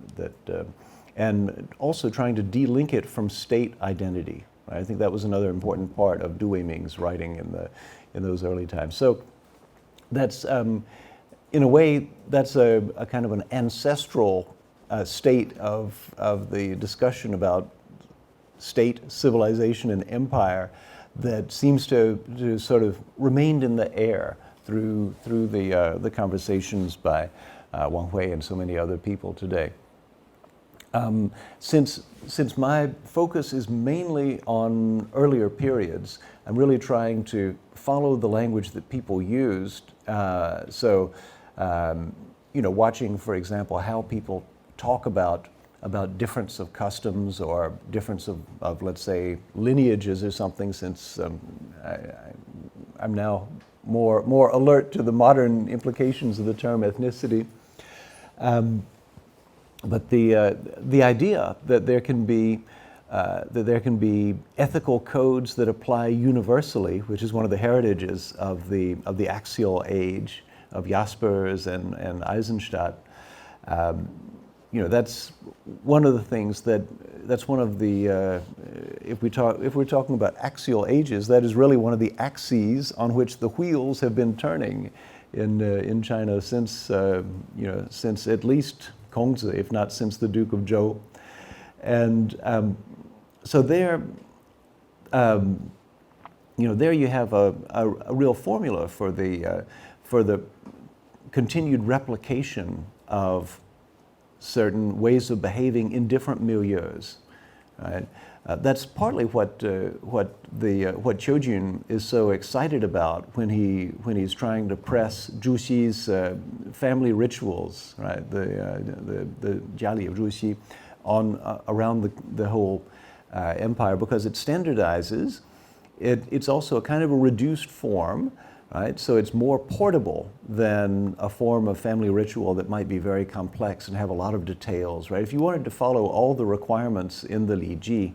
and also trying to de-link it from state identity. Right? I think that was another important part of Du Weiming's writing in those early times. So that's in a way that's a kind of an ancestral state of the discussion about state, civilization, and empire that seems to sort of remained in the air through the conversations by Wang Hui and so many other people today. Since my focus is mainly on earlier periods, I'm really trying to follow the language that people used. Watching, for example, how people talk about difference of customs or difference of let's say, lineages or something, since I'm now more alert to the modern implications of the term ethnicity. But the idea that there can be ethical codes that apply universally, which is one of the heritages of the axial age of Jaspers and Eisenstadt. That's one of the things that's one of the if we're talking about axial ages, that is really one of the axes on which the wheels have been turning in China since at least Kongzi, if not since the Duke of Zhou. And so there you have a real formula for the continued replication of certain ways of behaving in different milieus. Right? That's partly what Qiujun is so excited about when he's trying to press Zhu Xi's family rituals, right? The Jiali of Zhu Xi around the whole empire, because it standardizes. It's also a kind of a reduced form. Right? So it's more portable than a form of family ritual that might be very complex and have a lot of details. Right? If you wanted to follow all the requirements in the Li Ji,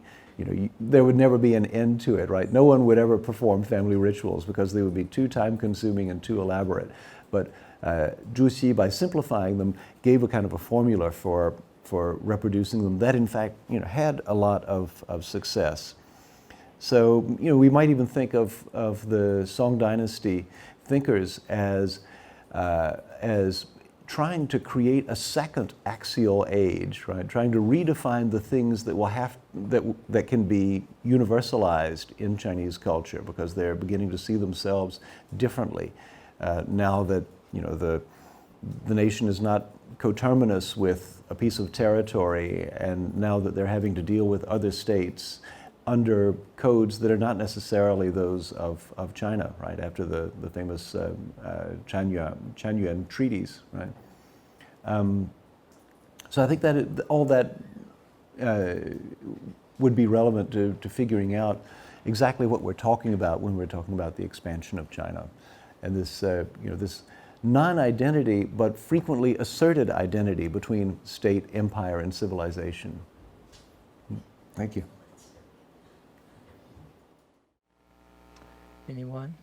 there would never be an end to it. Right? No one would ever perform family rituals because they would be too time-consuming and too elaborate. But Zhu Xi, by simplifying them, gave a kind of a formula for for reproducing them that in fact had a lot of success. So we might even think of the Song Dynasty thinkers as trying to create a second axial age, right? Trying to redefine the things that will that can be universalized in Chinese culture, because they're beginning to see themselves differently now that the nation is not coterminous with a piece of territory, and now that they're having to deal with other states under codes that are not necessarily those of China, right, after the famous CHUN treaties, right? So I think that all that would be relevant to figuring out exactly what we're talking about when we're talking about the expansion of China, and this this non-identity but frequently asserted identity between state, empire, and civilization. Thank you. Anyone?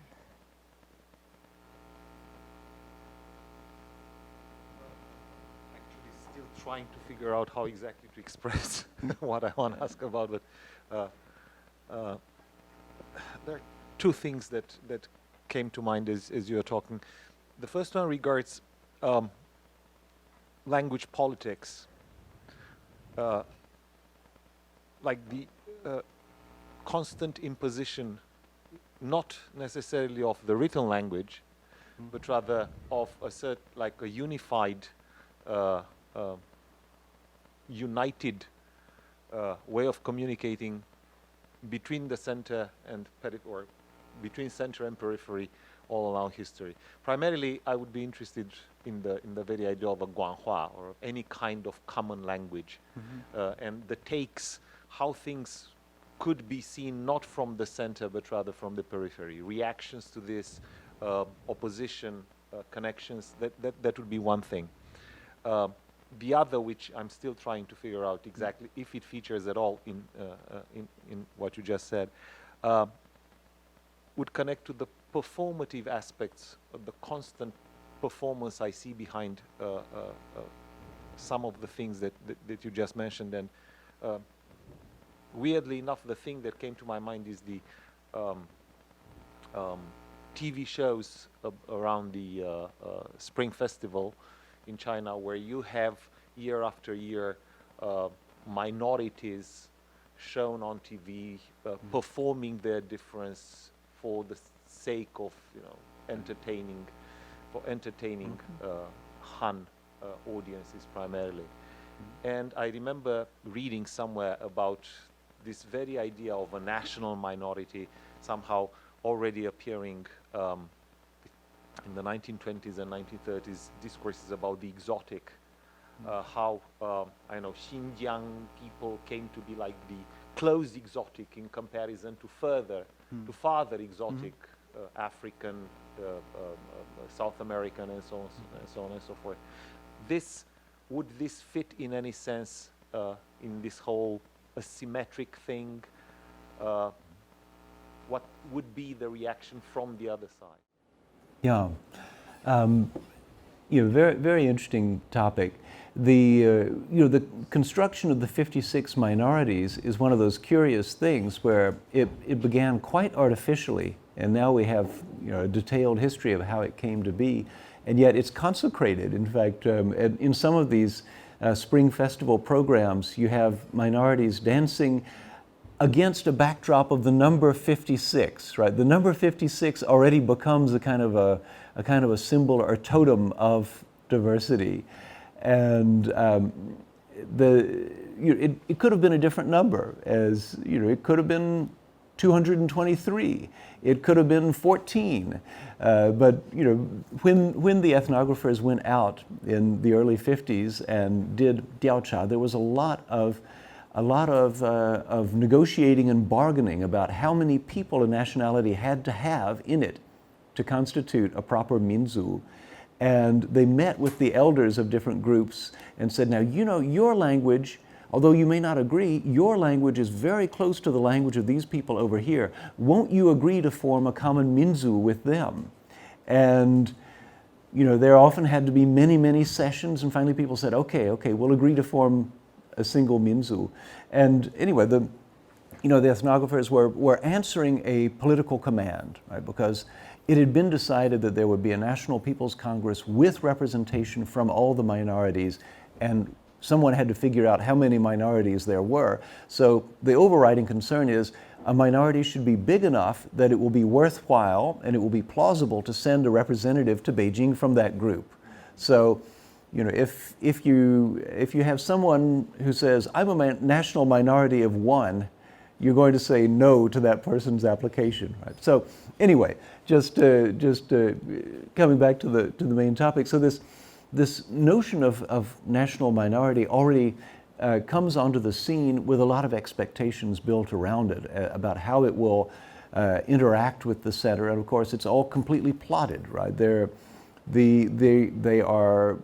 Actually, still trying to figure out how exactly to express what I want to ask about, but there are two things that came to mind as you were talking. The first one regards language politics, like the constant imposition, not necessarily of the written language, but rather of a unified, united way of communicating between the center and or between center and periphery all along history. Primarily, I would be interested in the very idea of a guanhua, or any kind of common language, and the takes, how things could be seen not from the center but rather from the periphery. Reactions to this, opposition, connections. That would be one thing. The other, which I'm still trying to figure out exactly if it features at all in what you just said, would connect to the performative aspects of the constant performance I see behind some of the things that you just mentioned. And weirdly enough, the thing that came to my mind is the TV shows around the Spring Festival in China, where you have year after year minorities shown on TV performing their difference for the sake of entertaining Han audiences primarily. And I remember reading somewhere about this very idea of a national minority somehow already appearing in the 1920s and 1930s, discourses about the exotic, how I know Xinjiang people came to be like the close exotic in comparison to farther exotic African, South American, and so on and so forth. Would this fit in any sense in this whole asymmetric thing? What would be the reaction from the other side? Yeah, very, very interesting topic. The construction of the 56 minorities is one of those curious things where it began quite artificially, and now we have a detailed history of how it came to be, and yet it's consecrated. In fact, in some of these Spring Festival programs, you have minorities dancing against a backdrop of the number 56, right? The number 56 already becomes a kind of a symbol or totem of diversity, and it could have been a different number, as it could have been 223, it could have been 14, but when the ethnographers went out in the early 50s and did Diaocha, there was a lot of negotiating and bargaining about how many people a nationality had to have in it to constitute a proper minzu. And they met with the elders of different groups and said, now, your language, although you may not agree, your language is very close to the language of these people over here. Won't you agree to form a common minzu with them? And there often had to be many, many sessions, and finally people said, okay, we'll agree to form a single Minzu. And anyway, the ethnographers were answering a political command, right? Because it had been decided that there would be a National People's Congress with representation from all the minorities, and someone had to figure out how many minorities there were. So the overriding concern is a minority should be big enough that it will be worthwhile and it will be plausible to send a representative to Beijing from that group. So, if you have someone who says, I'm a national minority of one, you're going to say no to that person's application, right? So anyway, just coming back to the main topic. So this notion of national minority already comes onto the scene with a lot of expectations built around it about how it will interact with the center, and of course it's all completely plotted, right? They are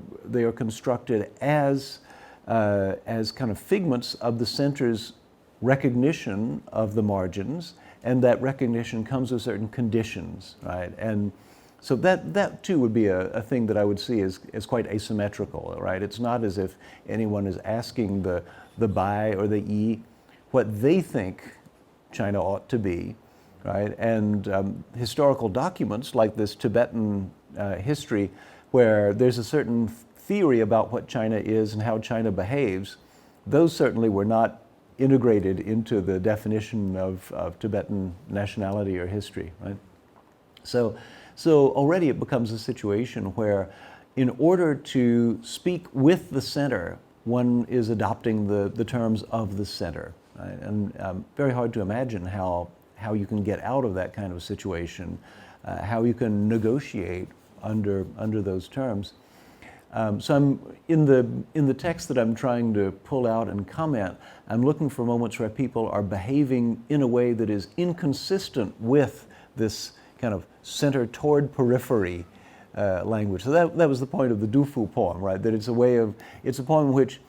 constructed as kind of figments of the center's recognition of the margins, and that recognition comes with certain conditions, right? And so that too would be a thing that I would see as quite asymmetrical, right? It's not as if anyone is asking the Bai or the Yi what they think China ought to be, right? And historical documents like this Tibetan history, where there's a certain theory about what China is and how China behaves, those certainly were not integrated into the definition of Tibetan nationality or history, right? So already it becomes a situation where, in order to speak with the center, one is adopting the terms of the center, right? And very hard to imagine how you can get out of that kind of situation, how you can negotiate under those terms. So I'm in the text that I'm trying to pull out and comment, I'm looking for moments where people are behaving in a way that is inconsistent with this kind of center toward periphery language. So that was the point of the Du Fu poem, right? That it's a poem which,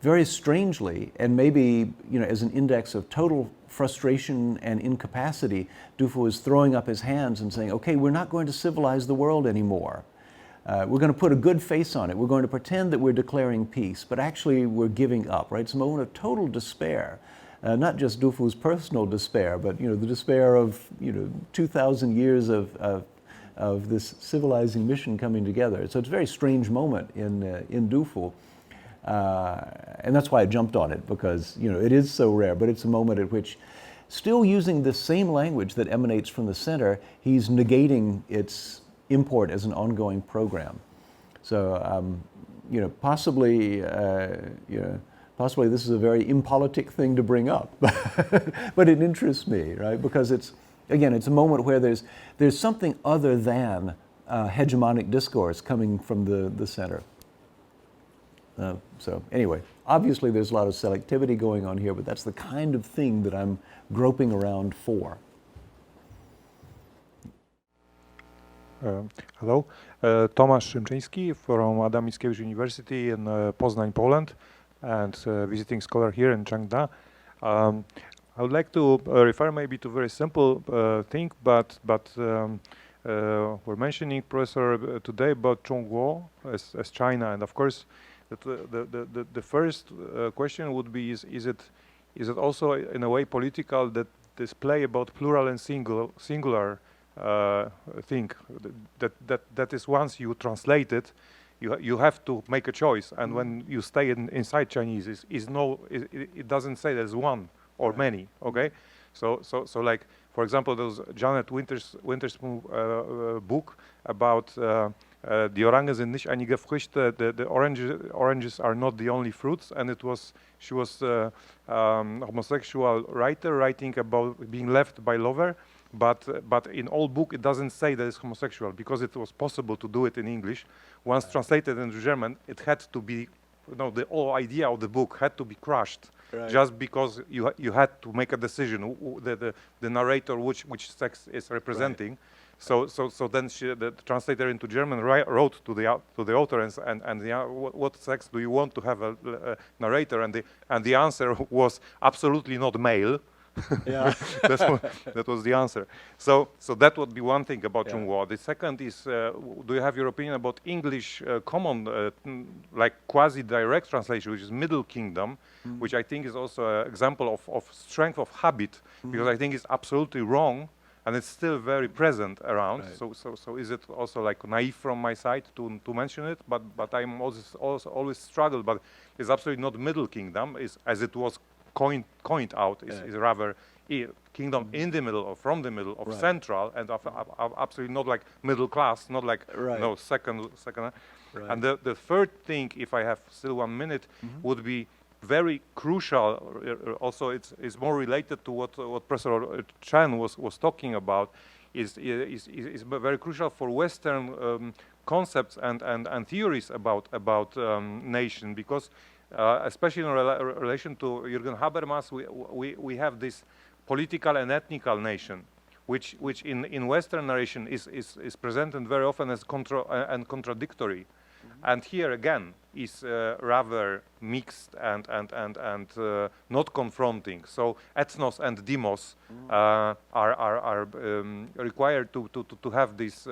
very strangely, and maybe as an index of total frustration and incapacity, Du Fu is throwing up his hands and saying, okay, we're not going to civilize the world anymore. We're going to put a good face on it. We're going to pretend that we're declaring peace, but actually we're giving up, right? It's a moment of total despair. Not just Du Fu's personal despair, but the despair of 2,000 years of this civilizing mission coming together. So it's a very strange moment in Du Fu, and that's why I jumped on it, because it is so rare. But it's a moment at which, still using the same language that emanates from the center, he's negating its import as an ongoing program. So possibly this is a very impolitic thing to bring up, but it interests me, right? Because it's a moment where there's something other than hegemonic discourse coming from the center. So anyway, obviously there's a lot of selectivity going on here, but that's the kind of thing that I'm groping around for. Hello, Tomasz Szymczyński from Adam Mickiewicz University in Poznań, Poland, and visiting scholar here in Chengda. I would like to refer maybe to a very simple thing, but we're mentioning, Professor, today about Zhongguo as China, and of course, the first question would be: is it also in a way political, that this play about plural and singular thing, that is, once you translate it, you have to make a choice, and when you stay inside Chinese, it doesn't say there's one or many. Okay, so like, for example, those Janet Winterspoon book about the Oranges in nicht einige Früchte, the oranges are not the only fruits, and she was homosexual writer writing about being left by lover. But in all book it doesn't say that it's homosexual, because it was possible to do it in English. Once translated into German, it had to be, the whole idea of the book had to be crushed, right, just because you had to make a decision, the narrator which sex is representing. Right. So then the translator into German wrote to the author and what sex do you want to have a narrator, and the answer was absolutely not male. Yeah. That was the answer. So that would be one thing about Yeah. Zhongguo. The second is, do you have your opinion about English common, like quasi-direct translation, which is Middle Kingdom, which I think is also an example of strength of habit, because I think it's absolutely wrong, and it's still very present around. Right. So is it also like naive from my side to mention it? But I'm also always struggle. But it's absolutely not Middle Kingdom, is as it was coined out. Is rather kingdom in the middle or from the middle of Right. central, and absolutely not like middle class, not like Right. no second. Right. And the third thing, if I have still 1 minute, would be very crucial. Also, it's more related to what Professor CHUN was talking about. Is very crucial for Western concepts and theories about nation, because especially in relation to Jürgen Habermas, we have this political and ethnical nation, which in Western narration is presented very often as contradictory. And here again is rather mixed and not confronting. So ethnos and demos are required to have this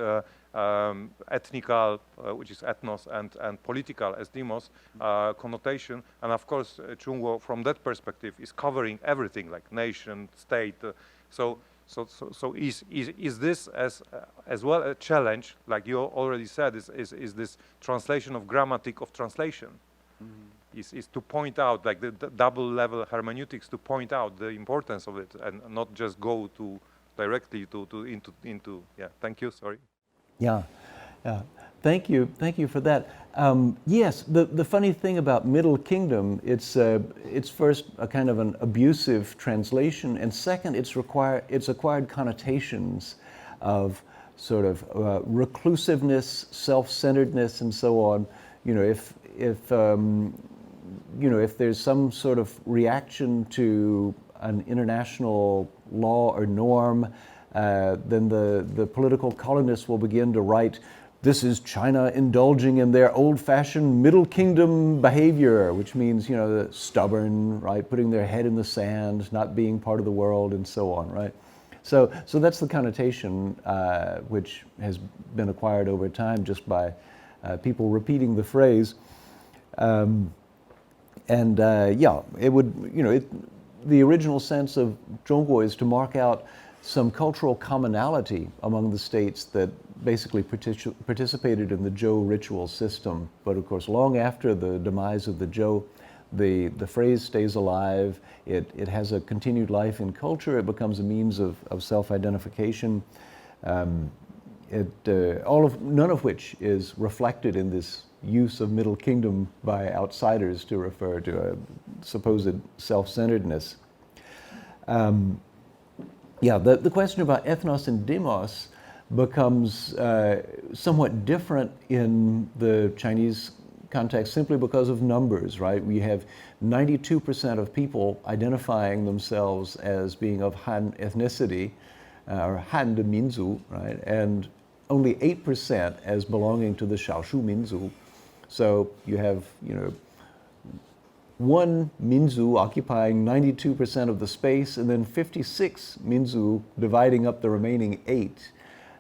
ethnical, which is ethnos, and political as demos connotation. And of course, Zhongguo from that perspective is covering everything like nation, state. So is this as well a challenge, like you already said, is this translation of grammatic of translation, is to point out like the double level hermeneutics, to point out the importance of it and not just go to directly into yeah. Thank you. Sorry. Yeah, yeah. Thank you for that. Yes, the funny thing about Middle Kingdom, it's first a kind of an abusive translation, and second, it's acquired connotations of sort of reclusiveness, self-centeredness, and so on. You know, if there's some sort of reaction to an international law or norm, then the political colonists will begin to write, this is China indulging in their old-fashioned Middle Kingdom behavior, which means, you know, stubborn, right, putting their head in the sand, not being part of the world, and so on, right? So that's the connotation which has been acquired over time just by people repeating the phrase. Yeah, it would, you know, the original sense of Zhongguo is to mark out some cultural commonality among the states that basically participated in the Zhou ritual system. But of course, long after the demise of the Zhou, the phrase stays alive. It has a continued life in culture. It becomes a means of self-identification. None of which is reflected in this use of Middle Kingdom by outsiders to refer to a supposed self-centeredness. Yeah, the question about ethnos and demos becomes somewhat different in the Chinese context simply because of numbers, right? We have 92% of people identifying themselves as being of Han ethnicity, or Han de Minzu, right? And only 8% as belonging to the Shaoshu Minzu. So you have, you know, one Minzu occupying 92% of the space, and then 56 Minzu dividing up the remaining 8.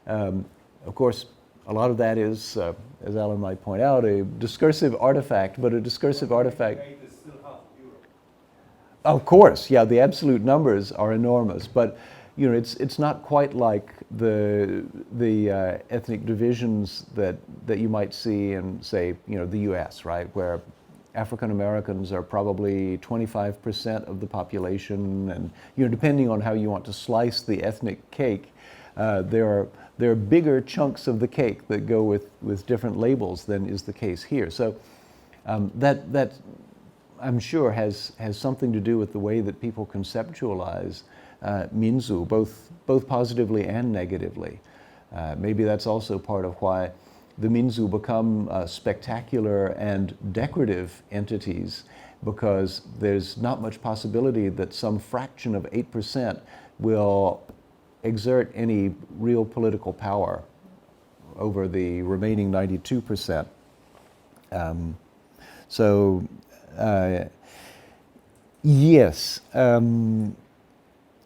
Of course, a lot of that is, as Alan might point out, a discursive artifact, but a discursive artifact. Is still half of Europe. Of course, yeah, the absolute numbers are enormous, but you know, it's not quite like the ethnic divisions that you might see in, say, you know, the U.S., right, where African Americans are probably 25% of the population, and you know, depending on how you want to slice the ethnic cake, there are bigger chunks of the cake that go with different labels than is the case here. So that I'm sure has something to do with the way that people conceptualize Minzu, both positively and negatively. Maybe that's also part of why the Minzu become spectacular and decorative entities, because there's not much possibility that some fraction of 8% will exert any real political power over the remaining 92%. Yes.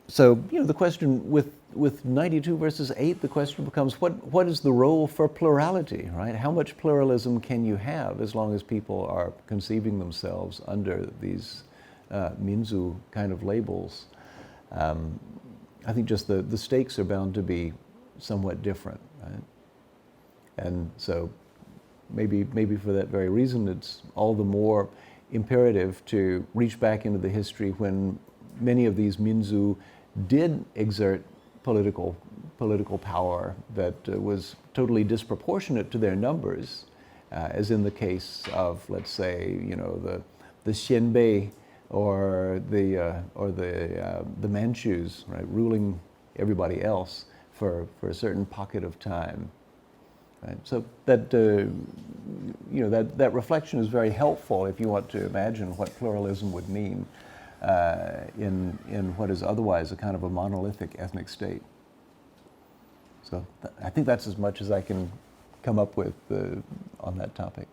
So, you know, the question with 92 versus 8, the question becomes what is the role for plurality, right? How much pluralism can you have as long as people are conceiving themselves under these Minzu kind of labels? I think just the stakes are bound to be somewhat different, right? And so maybe for that very reason, it's all the more imperative to reach back into the history when many of these Minzu did exert political power that was totally disproportionate to their numbers, as in the case of, let's say, you know, the Xianbei or the Manchus, right, ruling everybody else for a certain pocket of time. Right? So that you know, that reflection is very helpful if you want to imagine what pluralism would mean in what is otherwise a kind of a monolithic ethnic state. So I think that's as much as I can come up with on that topic.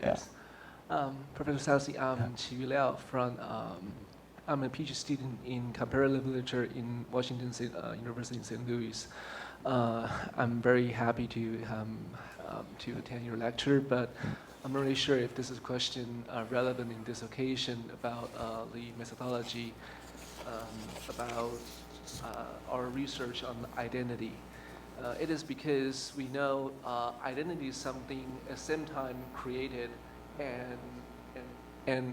Yes. Professor Saussy, I'm Qi Liao from, I'm a PhD student in comparative literature in Washington State University in St. Louis. I'm very happy to attend your lecture, but I'm not really sure if this is a question relevant in this occasion about the methodology about our research on identity. It is because we know identity is something at the same time created and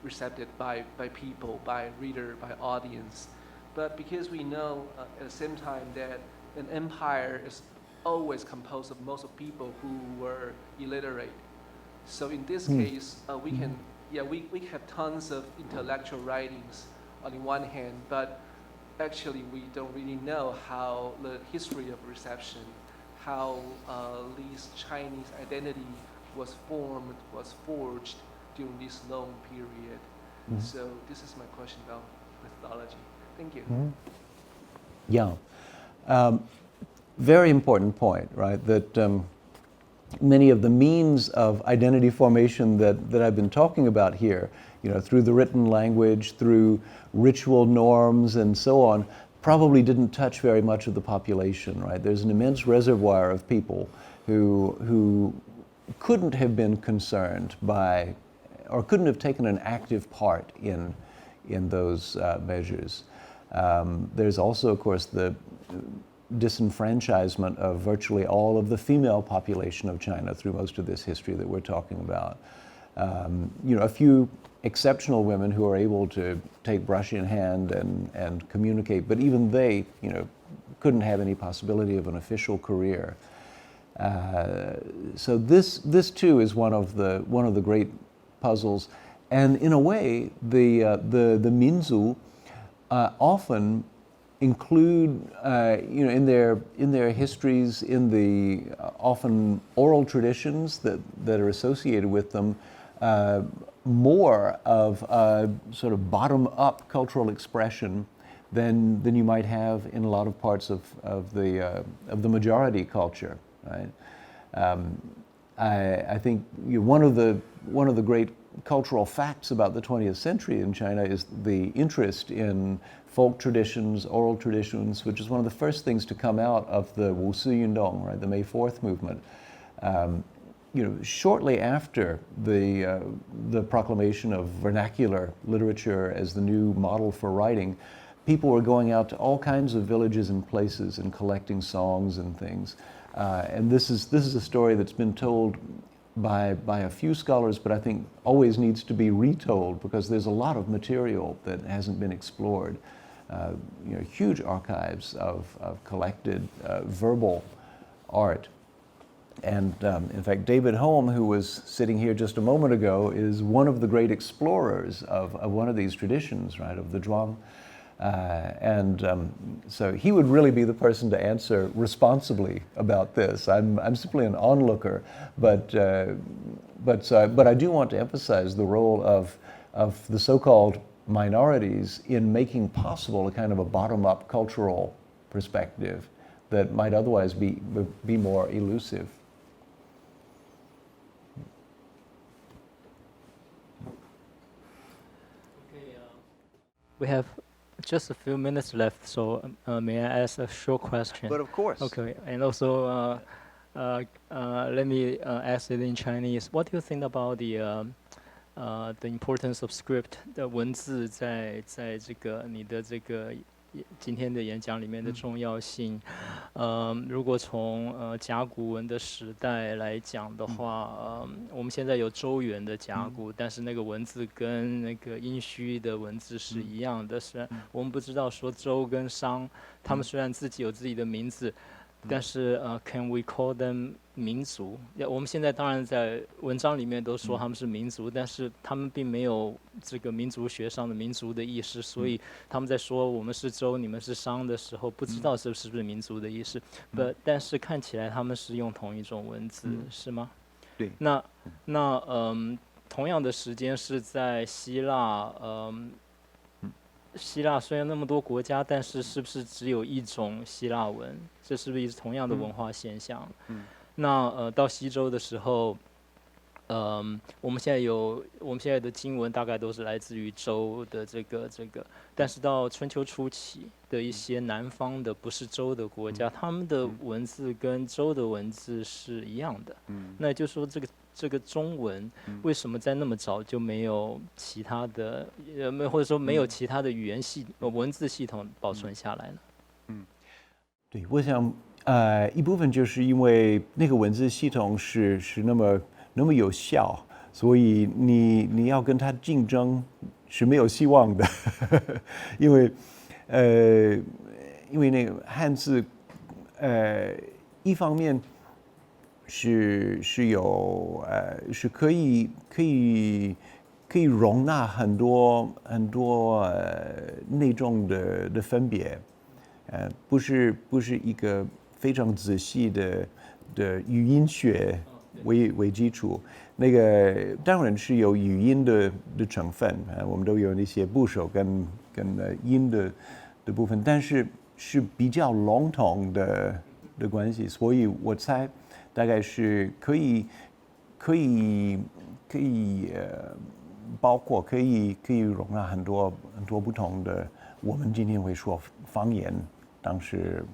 recepted by people, by reader, by audience. But because we know at the same time that an empire is always composed of most of people who were illiterate. So in this case, we can, we have tons of intellectual writings on the one hand, but actually we don't really know how the history of reception, how this Chinese identity was formed, was forged during this long period. So this is my question about methodology. Thank you. Yeah. Very important point, right? That many of the means of identity formation that I've been talking about here, you know, through the written language, through ritual norms and so on, probably didn't touch very much of the population, right? There's an immense reservoir of people who couldn't have been concerned by, or couldn't have taken an active part in those measures. There's also, of course, the disenfranchisement of virtually all of the female population of China through most of this history that we're talking about. You know, a few exceptional women who are able to take brush in hand and communicate, but even they, you know, couldn't have any possibility of an official career. So this too is one of the great puzzles, and in a way, the Minzu often include, you know, in their histories, in the often oral traditions that are associated with them, more of a sort of bottom-up cultural expression than you might have in a lot of parts of the majority culture, right? I think, you know, one of the great cultural facts about the 20th century in China is the interest in folk traditions, oral traditions, which is one of the first things to come out of the Wu Si Yundong, right, the May 4th movement. You know, shortly after the proclamation of vernacular literature as the new model for writing, people were going out to all kinds of villages and places and collecting songs and things. And this is a story that's been told by a few scholars, but I think always needs to be retold because there's a lot of material that hasn't been explored. You know, huge archives of collected verbal art. And in fact, David Holm, who was sitting here just a moment ago, is one of the great explorers of one of these traditions, right, of the Zhuang. So he would really be the person to answer responsibly about this. I'm simply an onlooker, but I do want to emphasize the role of the so-called minorities in making possible a kind of a bottom-up cultural perspective that might otherwise be more elusive. We have just a few minutes left, so may I ask a short question? But of course. Okay, and also let me ask it in Chinese. What do you think about the importance of script 的文字在这个你的这个今天的演讲里面的重要性？如果从甲骨文的时代来讲的话，我们现在有周元的甲骨，但是那个文字跟那个殷墟的文字是一样的。虽然我们不知道说周跟商，他们虽然自己有自己的名字。但是can we call them 民族？我们现在当然在文章里面都说他们是民族，但是他们并没有这个民族学上的民族的意识，所以他们在说我们是周，你们是商的时候，不知道是不是民族的意识。但是看起来他们是用同一种文字，是吗？对。那同样的时间是在希腊，希腊虽然那么多国家，但是是不是只有一种希腊文？这是不是同样的文化现象？那到西周的时候，我们现在的经文大概都是来自于周的这个，但是到春秋初期的一些南方的不是周的国家，他们的文字跟周的文字是一样的。那也就是说这个中文为什么在那么早就没有其他的或者说没有其他的语言文字系统保存下来呢？对，我想一部分就是因为那个文字系统是那么有效，所以你要跟它竞争是没有希望的，因为那个汉字一方面是可以容纳很多内容的分别，不是一个非常仔细的语音学为基础，那个当然是有语音的成分，我们都有那些部首跟音的部分，但是比较笼统的关系，所以我猜大概是可以包括可以容纳很多不同的，我们今天会说方言，当时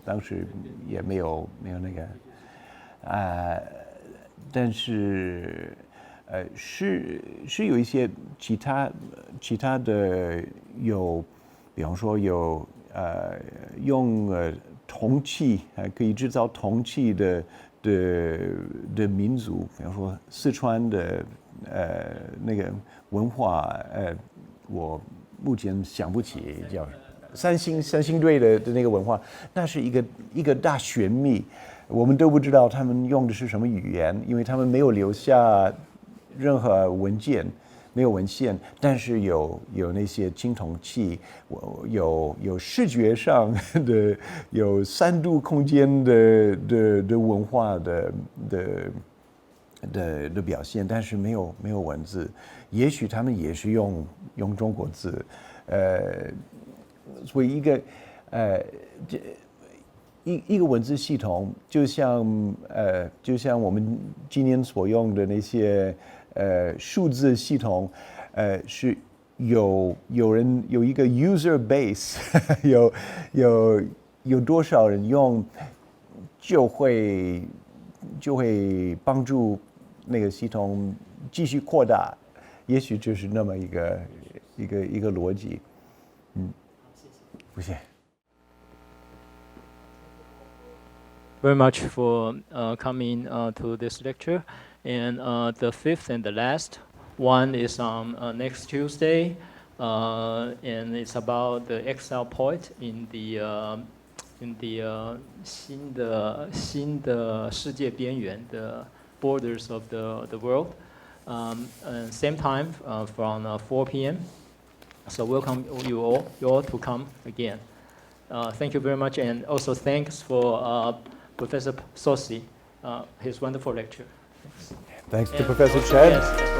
也没有那个但是是有一些其他的有，比方说有用铜器可以制造铜器的民族，比方说四川的那个文化，我目前想不起叫三星堆的那个文化，那是一个大玄秘，我们都不知道他们用的是什么语言，因为他们没有留下任何文件，没有文献，但是有那些青铜器，有视觉上的，有3度空间的文化的表现，但是没有文字，也许他们也是用中国字，所以一个文字系统，就像我们今天所用的那些数字系统，是有一个 user base， 有多少人用，就会帮助那个系统继续扩大，也许就是那么一个逻辑。不谢。Very much for coming to this lecture, and the fifth and the last one is on next Tuesday, and it's about the exile poet in the 新的世界边缘的 borders of the world, and same time from 4 p.m. So welcome you all to come again. Thank you very much, and also thanks for Professor Saussy, his wonderful lecture. Thanks to Professor CHUN. Yes.